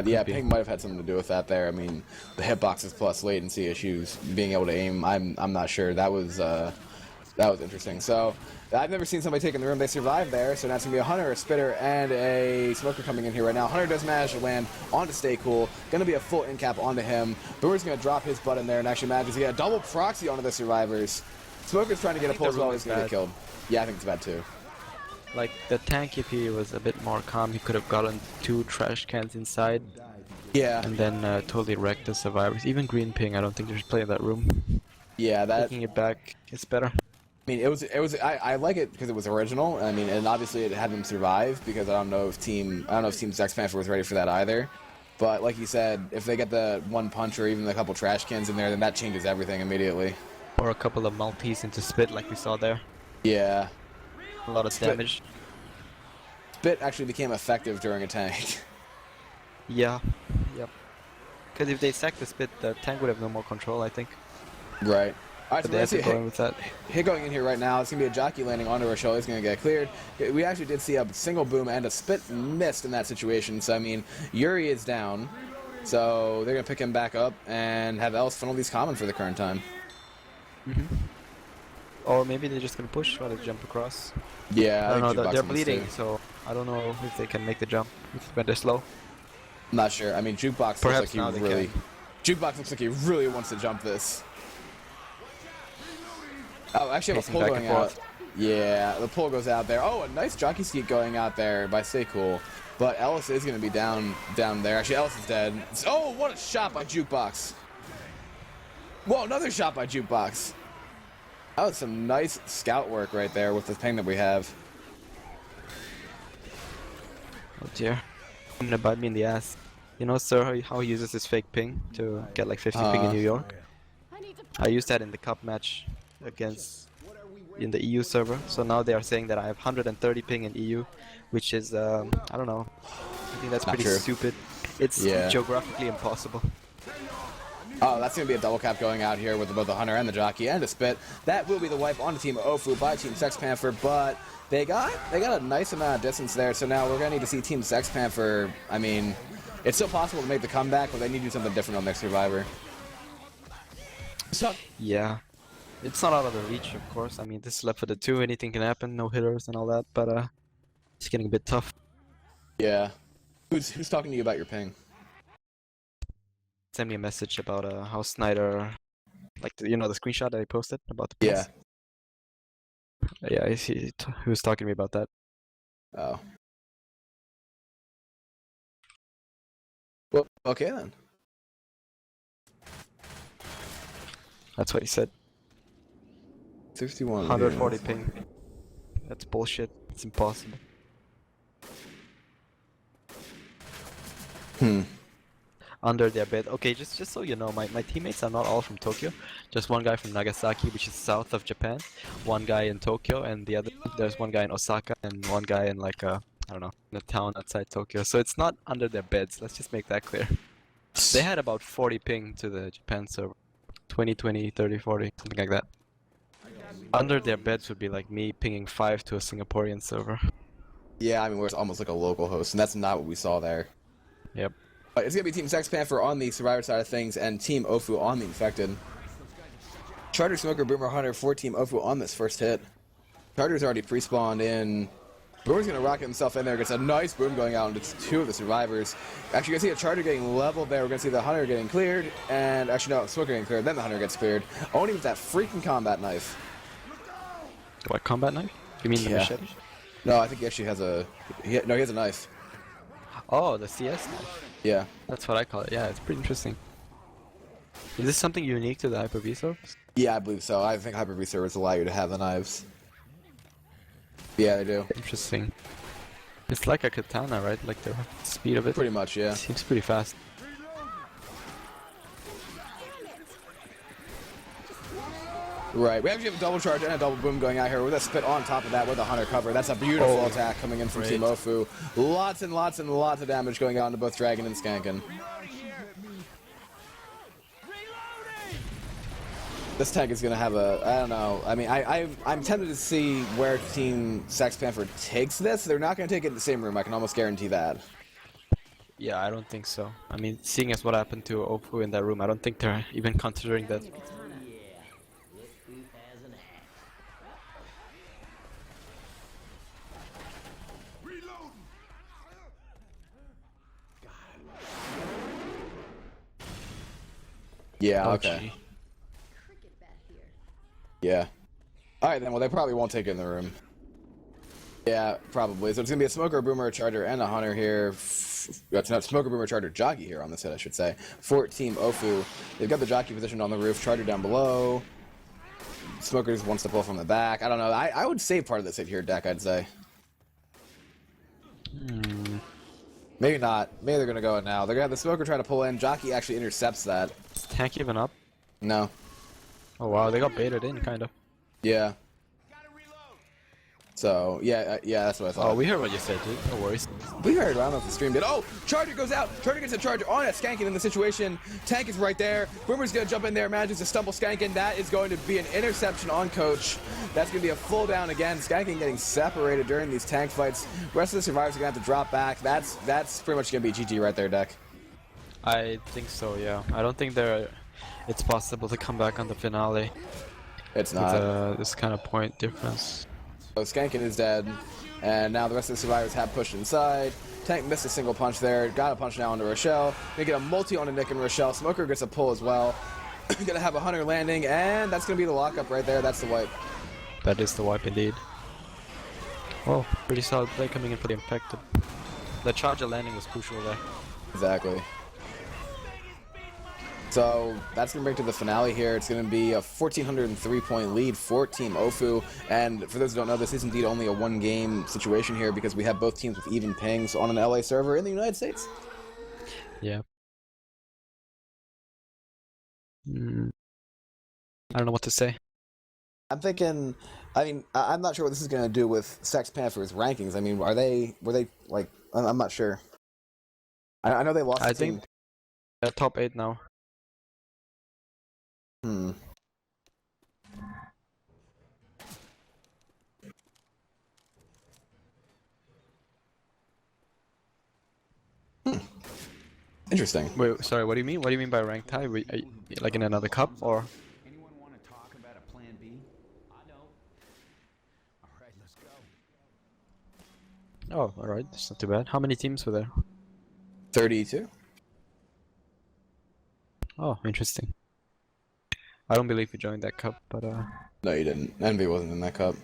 Yeah, ping might have had something to do with that there. I mean, the hitboxes plus latency issues, being able to aim, I'm not sure. That was interesting. So, I've never seen somebody take in the room. They survived there, so now it's going to be a Hunter, a Spitter, and a Smoker coming in here right now. Hunter does manage to land onto Stay Cool. Going to be a full in cap onto him. Boomer's going to drop his butt in there and actually manages to get a double proxy onto the survivors. Smoker's trying to get a pull as well. He's going to get killed. Yeah, I think it's bad too. Like, the tank, if he was a bit more calm, he could have gotten 2 trash cans inside. Yeah. And then totally wrecked the survivors. Even Green Ping, I don't think they should play in that room. Yeah, Taking it back is better. I mean, I like it because it was original. I mean, and obviously it had them survive because I don't know if Team Sex Panther was ready for that either. But like you said, if they get the 1 punch or even a couple trash cans in there, then that changes everything immediately. Or a couple of multis into Spit like we saw there. Yeah. A lot of damage. Spit actually became effective during a tank. Yeah. Yep. Because if they sack the Spit, the tank would have no more control, I think. Right. Alright, so they have to go in with that. Hit going in here right now. It's going to be a jockey landing onto Rochelle. He's going to get cleared. We actually did see a single boom and a Spit missed in that situation. So, I mean, Gyuri is down. So, they're going to pick him back up and have else penalties common for the current time. Or maybe they're just going to push, try to jump across. Yeah, I don't know. They're bleeding, so I don't know if they can make the jump when they're slow. I'm not sure. I mean, Jukebox looks like Jukebox looks like he really wants to jump this. Oh, actually, I have a pull going out. Yeah, the pull goes out there. Oh, a nice jockey skeet going out there by Stay Cool. But Ellis is going to be down there. Actually, Ellis is dead. Oh, what a shot by Jukebox. Whoa, another shot by Jukebox. That was some nice scout work right there with the ping that we have. Oh dear. I'm gonna bite me in the ass. You know, sir, how he uses his fake ping to get like 50 ping in New York? I used that in the cup match in the EU server. So now they are saying that I have 130 ping in EU, which is, I don't know. I think that's pretty stupid. It's geographically impossible. Oh, that's going to be a double cap going out here with both the Hunter and the Jockey and a Spit. That will be the wipe on the team Ofu by Team Sex Panther, but they got a nice amount of distance there, so now we're going to need to see Team Sex Panther. I mean, it's still possible to make the comeback, but they need to do something different on their Survivor. So, yeah. It's not out of the reach, of course. I mean, this is L4D2, anything can happen, no hitters and all that, but it's getting a bit tough. Yeah. Who's talking to you about your ping? Send me a message about how Snyder, like the screenshot that I posted about the pings. Yeah, he was talking to me about that. Oh. Well, okay then. That's what he said. 61. 140 ping. That's bullshit. It's impossible. under their bed. Okay, just so you know, my teammates are not all from Tokyo. Just one guy from Nagasaki, which is south of Japan. One guy in Tokyo, and there's one guy in Osaka, and one guy in like I don't know, in a town outside Tokyo. So it's not under their beds. Let's just make that clear. They had about 40 ping to the Japan server. 20, 20, 30, 40, something like that. Under their beds would be like me pinging 5 to a Singaporean server. Yeah, I mean, we're almost like a local host, and that's not what we saw there. Yep. But it's going to be Team Sex Panther on the Survivor side of things, and Team Ofu on the Infected. Charger, Smoker, Boomer, Hunter for Team Ofu on this first hit. Charger's already pre-spawned in. Boomer's going to rocket himself in there, gets a nice boom going out into 2 of the survivors. Actually, you're going to see a Charger getting leveled there. We're going to see the Hunter getting cleared, and actually, no, Smoker getting cleared, then the Hunter gets cleared. Only with that freaking combat knife. What, combat knife? You mean the machete? No, I think he actually has a... he has a knife. Oh, the CS knife. Yeah. That's what I call it. Yeah, it's pretty interesting. Is this something unique to the Hyper-V servers? Yeah, I believe so. I think Hyper-V servers allow you to have the knives. Yeah, they do. Interesting. It's like a katana, right? Like the speed of it. Pretty much, yeah. It seems pretty fast. Right, we actually have a double charge and a double boom going out here with a spit on top of that with a Hunter cover. That's a beautiful attack coming in from Team Ofu. Lots and lots and lots of damage going on to both Dragon and Skankin. This tank is going to have a, I don't know, I mean, I'm tempted to see where Team Sex Panther takes this. They're not going to take it in the same room, I can almost guarantee that. Yeah, I don't think so. I mean, seeing as what happened to Ofu in that room, I don't think they're even considering that. Yeah, okay. Yeah. Alright then, well they probably won't take it in the room. Yeah, probably. So it's gonna be a Smoker, a Boomer, a Charger, and a Hunter here. That's not Smoker, Boomer, Charger, Jockey here on this hit, I should say. For Team Ofu. They've got the Jockey positioned on the roof, Charger down below. Smoker's one step off from the back. I don't know. I would save part of this hit here, deck, I'd say. Maybe not. Maybe they're gonna go in now. They're gonna have the Smoker try to pull in. Jockey actually intercepts that. Is tank even up? No. Oh wow, they got baited in, kind of. Yeah. So, yeah, that's what I thought. Oh, we heard what you said, dude. No worries. We heard. I don't know if the stream did. Oh, Charger goes out. Charger gets a Charger on a Skankin in the situation. Tank is right there. Boomer's going to jump in there, manages to stumble Skankin. That is going to be an interception on Coach. That's going to be a full down again. Skankin getting separated during these tank fights. Rest of the survivors are going to have to drop back. That's pretty much going to be GG right there, deck. I think so, yeah. I don't think it's possible to come back on the finale. It's not. With this kind of point difference. So Skankin is dead, and now the rest of the survivors have pushed inside. Tank missed a single punch there, got a punch now onto Rochelle. They get a multi on a Nick and Rochelle. Smoker gets a pull as well. Gonna have a Hunter landing, and that's gonna be the lockup right there. That's the wipe. That is the wipe indeed. Oh, pretty solid play coming in for the Infected. The Charger landing was crucial there. Exactly. So that's going to bring to the finale here. It's going to be a 1,403-point lead for Team Ofu. And for those who don't know, this is indeed only a one-game situation here because we have both teams with even pings on an LA server in the United States. Yeah. I don't know what to say. I'm thinking, I mean, I'm not sure what this is going to do with Sex Panther's rankings. I mean, were they, like, I'm not sure. I know they lost. I think they're top 8 now. Interesting. Wait, sorry, what do you mean? What do you mean by ranked high? Like in another cup, or? Anyone want to talk about a plan B? I don't. All right, let's go. Oh, alright, that's not too bad. How many teams were there? 32. Oh, interesting. I don't believe you joined that cup, but No, you didn't. Envy wasn't in that cup.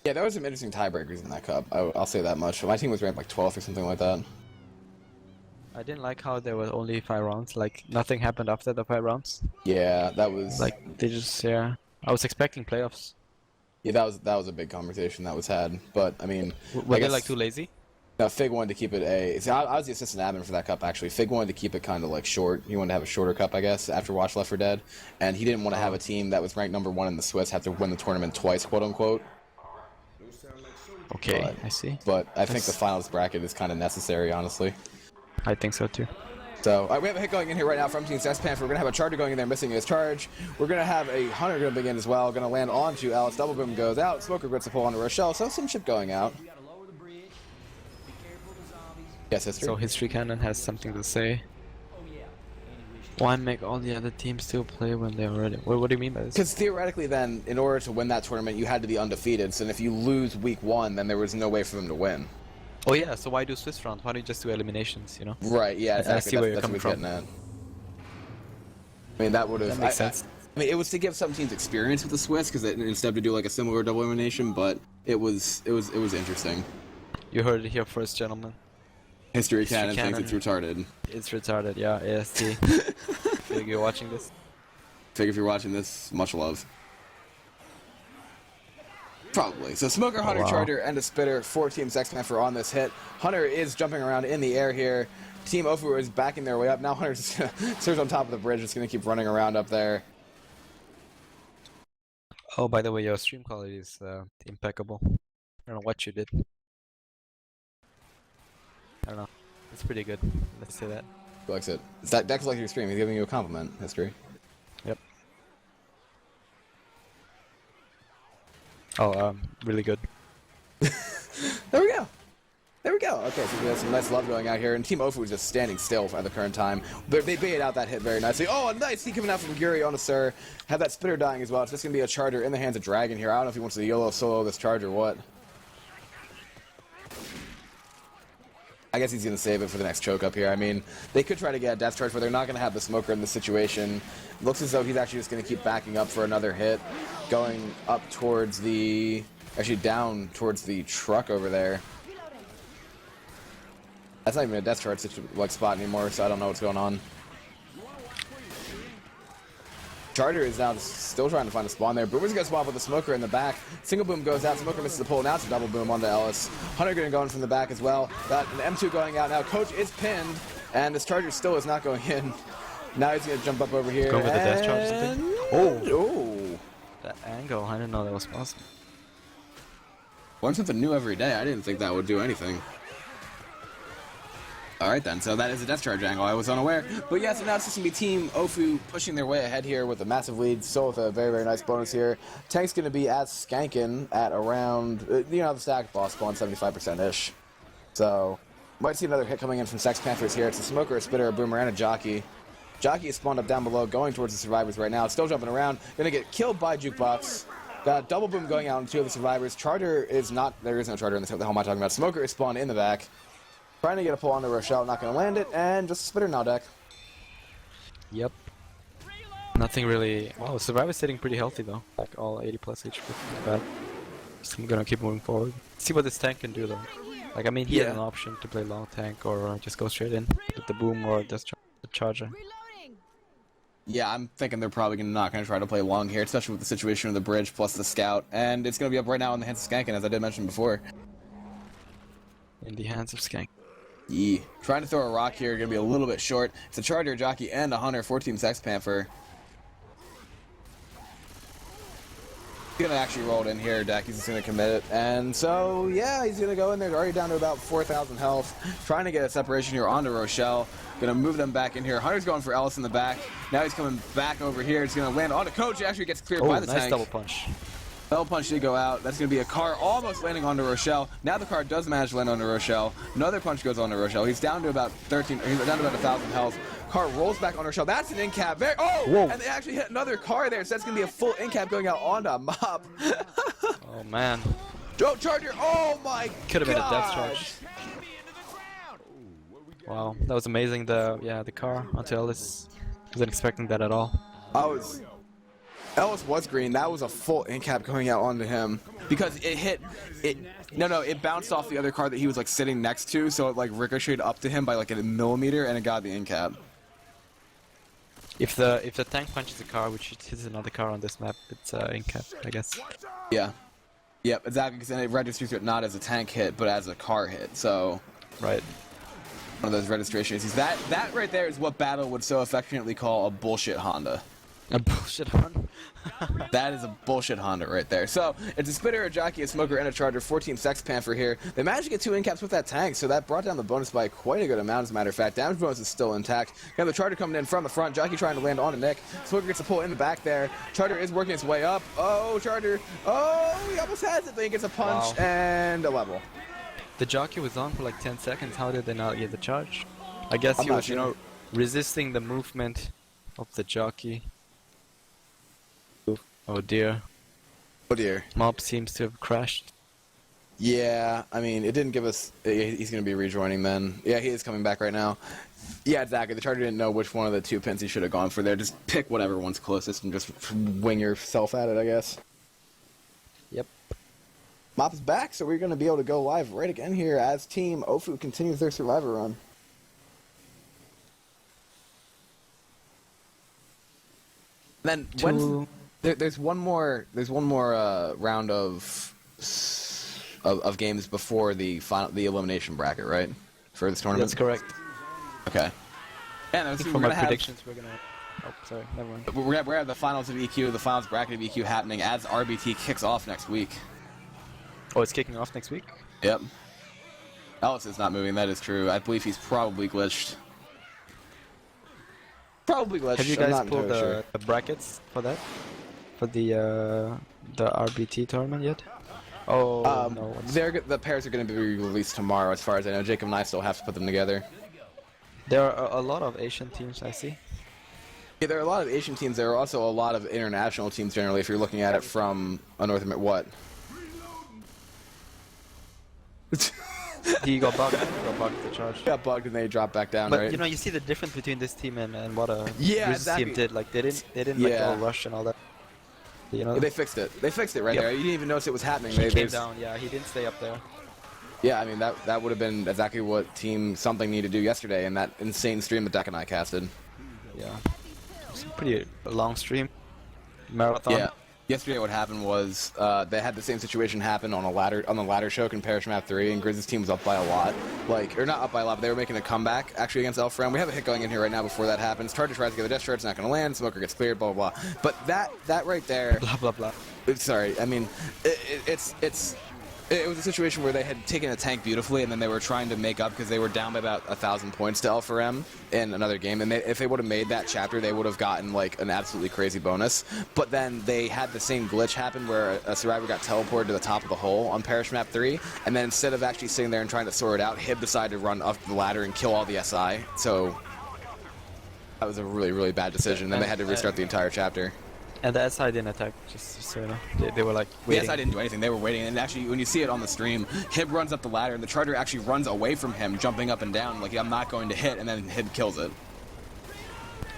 Yeah, there was some interesting tiebreakers in that cup. I'll say that much. My team was ranked like 12th or something like that. I didn't like how there were only 5 rounds. Like nothing happened after the 5 rounds. Yeah, that was Like they just I was expecting playoffs. Yeah, that was a big conversation that was had. But I mean, Were I they guess, like too lazy? no, Fig wanted to keep it a. See, I was the assistant admin for that cup actually. Fig wanted to keep it kind of like short. He wanted to have a shorter cup, I guess, after Watch Left 4 Dead, and he didn't want to have a team that was ranked #1 in the Swiss have to win the tournament twice, quote unquote. Okay, I see. But I think the finals bracket is kind of necessary, honestly. I think so too. So we have a hit going in here right now from Team Panther. We're gonna have a charger going in there, missing his charge. We're gonna have a hunter gonna begin as well. Gonna land onto Alice. Double boom goes out. Smoker gets a pull onto Rochelle. So some shit going out. We gotta lower the bridge. Be careful of the zombies. Yes, history. So History Cannon has something to say. Oh yeah. Why make all the other teams still play when they're ready? What do you mean by this? Because theoretically, then, in order to win that tournament, you had to be undefeated. So if you lose week 1, then there was no way for them to win. Oh yeah, so why do Swiss round? Why don't you just do eliminations, you know? Right? Yeah, I exactly. see where you're That's coming what we're from. getting at. I mean, that would have. That makes sense. I mean, it was to give some teams experience with the Swiss, because instead to do like a similar double elimination, but it was interesting. You heard it here first, gentlemen. History Cannon thinks Cannon. it's retarded. It's retarded, yeah, AST. Feel you're watching this? Fig, if you're watching this, much love. Probably. So Smoker, Hunter, wow. Charger, and a Spitter for Team Panther on this hit. Hunter is jumping around in the air here. Team Ofu is backing their way up. Now Hunter's just gonna serves on top of the bridge. Just going to keep running around up there. Oh, by the way, your stream quality is impeccable. I don't know what you did. I don't know. It's pretty good. Let's say that. He likes it. Dex likes your stream. He's giving you a compliment, History. Yep. Oh, really good. There we go. There we go. Okay, so we have some nice love going out here, and Team Ofu is just standing still at the current time. They bait out that hit very nicely. Oh, a nice hit coming out from Gyuri on a Sir. Have that Spitter dying as well. It's just going to be a Charger in the hands of Dragon here. I don't know if he wants to YOLO solo this Charger or what. I guess he's going to save it for the next choke up here. I mean, they could try to get a death charge, but they're not going to have the Smoker in this situation. Looks as though he's actually just going to keep backing up for another hit, going up towards the... actually down towards the truck over there. That's not even a death charge like spot anymore, so I don't know what's going on. Charger is now still trying to find a spawn there. Boomer's gonna spawn with the Smoker in the back. Single boom goes out. Smoker misses the pull. Now it's a double boom onto Ellis. Hunter gonna go in from the back as well. Got an M2 going out now. Coach is pinned, and this Charger still is not going in. Now he's gonna jump up over here. Go with the death charge or something? Oh! That angle, I didn't know that was possible. Learn something new every day. I didn't think that would do anything. Alright then, so that is a death charge angle. I was unaware. But yeah, so now it's just going to be Team Ofu pushing their way ahead here with a massive lead. Still with a very, very nice bonus here. Tank's going to be at Skankin at around, you know, the stack boss spawn 75%-ish. So, might see another hit coming in from Sex Panthers here. It's a Smoker, a Spitter, a Boomer, and a Jockey. Jockey is spawned up down below, going towards the survivors right now. Still jumping around. Going to get killed by Jukebox. Got a double boom going out on 2 of the survivors. Charger is not, there is no Charger in this. What the hell am I talking about? Smoker is spawned in the back. Trying to get a pull onto Rochelle, not going to land it, and just a Spitter now, deck. Yep. Nothing really... Wow, Survivor's sitting pretty healthy though. Like all 80 plus HP. Bad. So I'm gonna keep moving forward. See what this tank can do though. Like, I mean, he has an option to play long tank or just go straight in with the boom or just the charger. Yeah, I'm thinking they're probably not going to try to play long here, especially with the situation of the bridge plus the scout. And it's going to be up right now in the hands of Skankin, as I did mention before. In the hands of Skank. Yeah. Trying to throw a rock here, going to be a little bit short. It's a Charger, Jockey, and a Hunter for Team Panther. He's going to actually roll it in here. Daki's just going to commit it. And so, yeah, he's going to go in there. They're already down to about 4,000 health. Trying to get a separation here onto Rochelle. Going to move them back in here. Hunter's going for Ellis in the back. Now he's coming back over here. He's going to land onto Coach. He actually gets cleared by the nice tank. double punch. Double punch did go out. That's going to be a car almost landing onto Rochelle. Now the car does manage to land onto Rochelle. Another punch goes onto Rochelle. He's down to about 13. He's down to about 1,000 health. Car rolls back on Rochelle. That's an in cap. Whoa. And they actually hit another car there. So that's going to be a full in cap going out onto a Mop. Oh man. Joe Charger. Oh my god. Could have been a death charge. Wow, that was amazing. The car onto Ellis. Wasn't expecting that at all. Ellis was green. That was a full in cap going out onto him because it hit it. No, it bounced off the other car that he was like sitting next to, so it like ricocheted up to him by like a millimeter, and it got the in cap. If the tank punches a car, which hits another car on this map, it's in cap, I guess. Yeah. Yep, exactly, because then it registers it not as a tank hit, but as a car hit, so... Right. One of those registration issues. That right there is what Battle would so affectionately call a bullshit Honda. A bullshit Honda. That is a bullshit Honda right there. So, it's a Spitter, a Jockey, a Smoker, and a Charger. 4-team Sex Panther here. They managed to get 2 in-caps with that tank, so that brought down the bonus by quite a good amount, as a matter of fact. Damage bonus is still intact. Got the Charger coming in from the front. Jockey trying to land on a Nick. Smoker gets a pull in the back there. Charger is working its way up. Oh, Charger. Oh, he almost has it, but he gets a punch and a level. The Jockey was on for like 10 seconds. How did they not get the charge? I guess I'm he not was, sure. you know, resisting the movement of the Jockey. Oh dear. Oh dear. Mob seems to have crashed. Yeah, I mean, it didn't give us... He's going to be rejoining then. Yeah, he is coming back right now. Yeah, exactly. The Charger didn't know which one of the 2 pins he should have gone for there. Just pick whatever one's closest and just wing yourself at it, I guess. Yep. Mop is back, so we're going to be able to go live right again here as Team Ofu continues their Survivor run. Then there's one more round of games before the elimination bracket, right? For this tournament. That's correct. Okay. Yeah, no, I think so for we're my gonna predictions, we're gonna. Oh, sorry, never mind. we're at the finals of EQ, the finals bracket of EQ happening as RBT kicks off next week. Oh, it's kicking off next week? Yep. Ellis is not moving. That is true. I believe he's probably glitched. Probably glitched. Have you I'm guys not pulled entirely sure. the brackets for that? For the RBT tournament yet? Oh, no. The pairs are going to be released tomorrow, as far as I know. Jacob and I still have to put them together. There are a lot of Asian teams, I see. Yeah, there are a lot of Asian teams. There are also a lot of international teams, generally, if you're looking at it from a North American... What? He got bugged. The charge. Got bugged and they dropped back down, But right? you know, you see the difference between this team and what a Yeah, Grizzlies exactly. team did. Like they didn't like Yeah. all rush and all that. You know, They fixed it. They fixed it right Yep. there. You didn't even notice it was happening. he They came just- down. Yeah, he didn't stay up there. Yeah, I mean, that would have been exactly what Team Something needed to do yesterday in that insane stream that Deck and I casted. Yeah, it's a pretty long stream, marathon. Yeah. Yesterday, what happened was they had the same situation happen on the ladder choke in Parish Map 3, and Grizz's team was up by a lot. Or not up by a lot, but they were making a comeback actually against L4D2. We have a hit going in here right now before that happens. Charger tries to get the death shard, it's not going to land. Smoker gets cleared, blah blah blah. But that right there. Blah blah blah. Sorry, I mean, it was a situation where they had taken a tank beautifully, and then they were trying to make up because they were down by about 1,000 points to L4M in another game. And if they would have made that chapter, they would have gotten like an absolutely crazy bonus. But then they had the same glitch happen where a survivor got teleported to the top of the hole on Parish Map 3, and then instead of actually sitting there and trying to sort it out, Hib decided to run up the ladder and kill all the SI. So that was a really, really bad decision. Then they had to restart the entire chapter. And the SI didn't attack. Just so you know, they were like waiting. Yes, I didn't do anything. They were waiting, and actually, when you see it on the stream, Hib runs up the ladder, and the Charger actually runs away from him, jumping up and down, like I'm not going to hit, and then Hib kills it.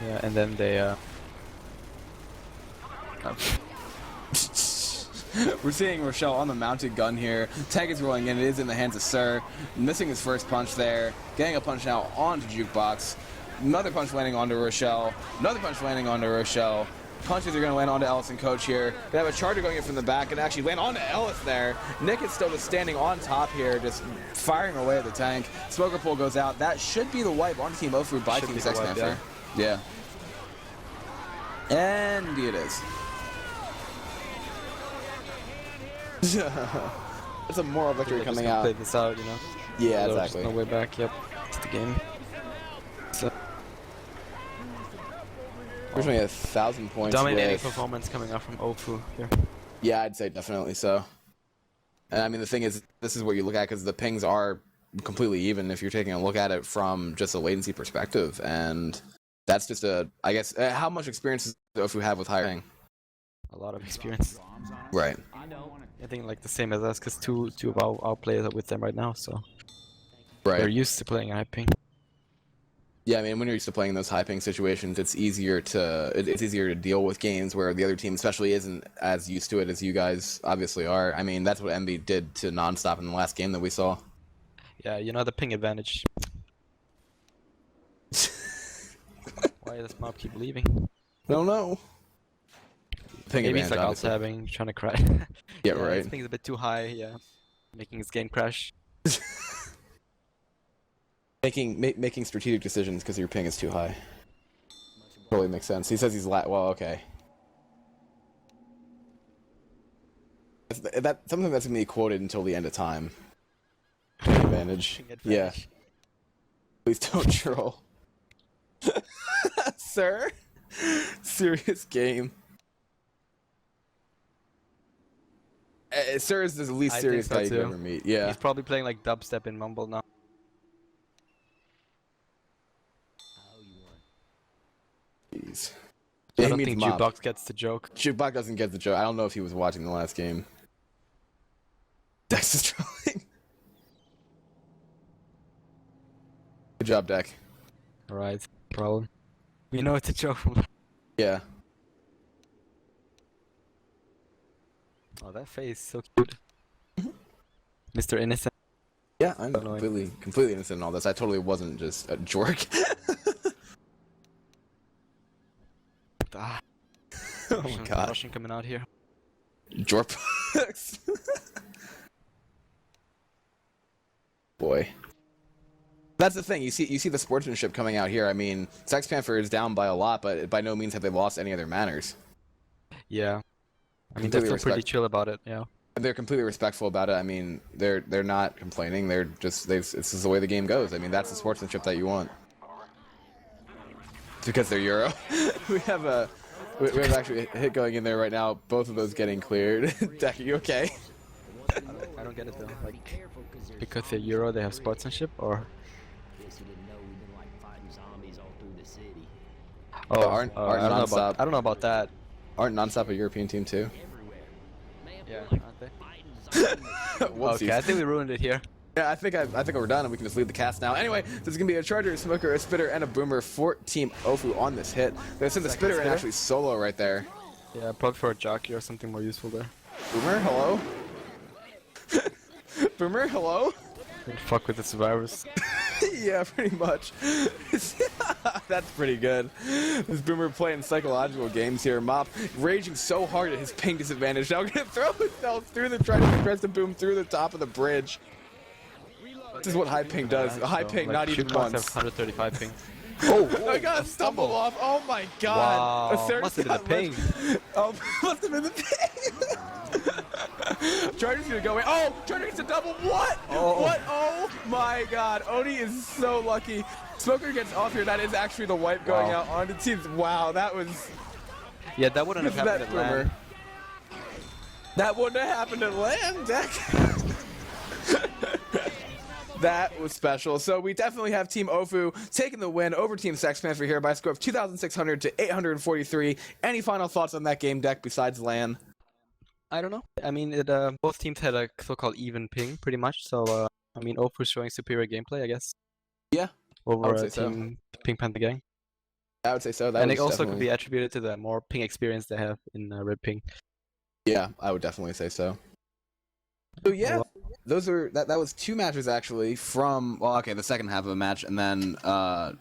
Yeah, and then they. We're seeing Rochelle on the mounted gun here. Tank is rolling in. It is in the hands of Sir. Missing his first punch there. Getting a punch now onto Jukebox. Another punch landing onto Rochelle. Another punch landing onto Rochelle. Punches are going to land onto Ellis and Coach here. Gonna have a Charger going in from the back and actually land onto Ellis there. Nick is still just standing on top here, just firing away at the tank. Smoker pull goes out. That should be the wipe on Team Ofu by Should Team be the Sex wipe, Panther. Yeah. And indeed it is. That's a moral victory They're just coming gonna out. play this out, you know. Yeah, There's exactly. no way back. Yep, it's the game. So Originally 1,000 points. dominating with- performance coming out from Ofu here. Yeah, I'd say definitely so. And I mean, the thing is, this is what you look at because the pings are completely even if you're taking a look at it from just a latency perspective. And that's just I guess, how much experience does Ofu have with hiring? A lot of experience. Right. I think like the same as us, because two of our players are with them right now, so Right. they're used to playing high ping. Yeah, I mean, when you're used to playing in those high ping situations, it's easier to deal with games where the other team especially isn't as used to it as you guys obviously are. I mean, that's what MB did to Nonstop in the last game that we saw. Yeah, you know the ping advantage. Why Why does Mob keep leaving? Don't know. Maybe he's like alt obviously. tabbing, trying to crash. Yeah, right. His ping is a bit too high, yeah. Making his game crash. Making strategic decisions because your ping is too high. Totally makes sense. He says he's well, okay. That's something that's gonna be quoted until the end of time. Advantage. Yeah. Please don't troll. Sir? Serious game. Sir is the least serious guy you can ever meet. Yeah. He's probably playing like dubstep in Mumble now. Jeez. I don't think Jukebox gets the joke. Jukebox doesn't get the joke. I don't know if he was watching the last game. Dex is trolling. Good job, Deck. Alright, problem. We know it's a joke. Yeah. Oh, that face, so cute. Mr. Innocent. Yeah, I'm completely innocent in all this. I totally wasn't just a jerk. Ah. Oh my god. Russian coming out here. Jorpox. Boy. That's the thing. You see the sportsmanship coming out here. I mean, Sex Panther is down by a lot, but by no means have they lost any of their manners. Yeah. I mean, they're still pretty chill about it, yeah. They're completely respectful about it. I mean, they're not complaining. They're just it's just the way the game goes. I mean, that's the sportsmanship that you want. It's because they're Euro. we have actually a hit going in there right now. Both of those getting cleared. Deck, are you okay? I don't get it though. Like, because they're Euro, they have sportsmanship, or? Oh, aren't Nonstop? I don't know about that. Aren't Nonstop a European team too? Yeah, aren't they? Okay, I think we ruined it here. Yeah, I think we're done and we can just leave the cast now. Anyway, there's gonna be a Charger, a Smoker, a Spitter, and a Boomer for Team Ofu on this hit. They send the Spitter in actually solo right there. Yeah, probably for a jockey or something more useful there. Boomer, hello? Boomer, hello? Fuck with the survivors. Yeah, pretty much. That's pretty good. This Boomer playing psychological games here. Mop raging so hard at his ping disadvantage. Now gonna throw himself through the try to press the boom through the top of the bridge. This is what high ping does. High ping, like, not even once. Have 135 ping. Oh, I got a stumble off. Oh my god. Wow. Must have been the ping. Oh, must have been the ping. Charger's gonna go away. Oh, Charger gets a double. What? Oh. What? Oh my god. Oni is so lucky. Smoker gets off here. That is actually the wipe going out on the teams. Wow, that was. Yeah, that wouldn't have happened at LAN. That wouldn't have happened at LAN, Deck. That was special. So we definitely have Team Ofu taking the win over Team Sex Panther here by a score of 2,600 to 843. Any final thoughts on that game, Deck, besides LAN? I don't know. I mean, both teams had a so-called even ping, pretty much. So, I mean, Ofu showing superior gameplay, I guess. Yeah. Over Team Pink Panther gang. I would say so. And it also could be attributed to the more ping experience they have in Red Ping. Yeah, I would definitely say so. So yeah, that was two matches actually from the second half of a match, and then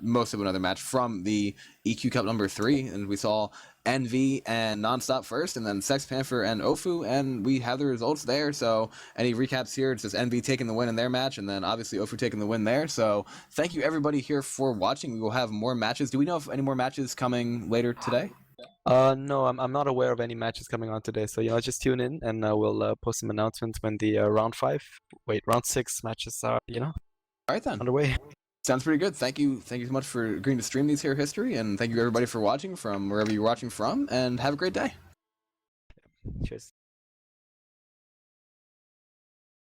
most of another match from the EQ Cup number 3, and we saw NV and Nonstop first, and then Sex Panther and Ofu, and we have the results there. So any recaps here? It's just NV taking the win in their match, and then obviously Ofu taking the win there. So thank you everybody here for watching. We will have more matches. Do we know if any more matches coming later today? No, I'm not aware of any matches coming on today. So just tune in, and we'll post some announcements when the round 6 matches are All right then. Underway. Sounds pretty good. Thank you so much for agreeing to stream these here history, and thank you everybody for watching from wherever you're watching from, and have a great day. Cheers.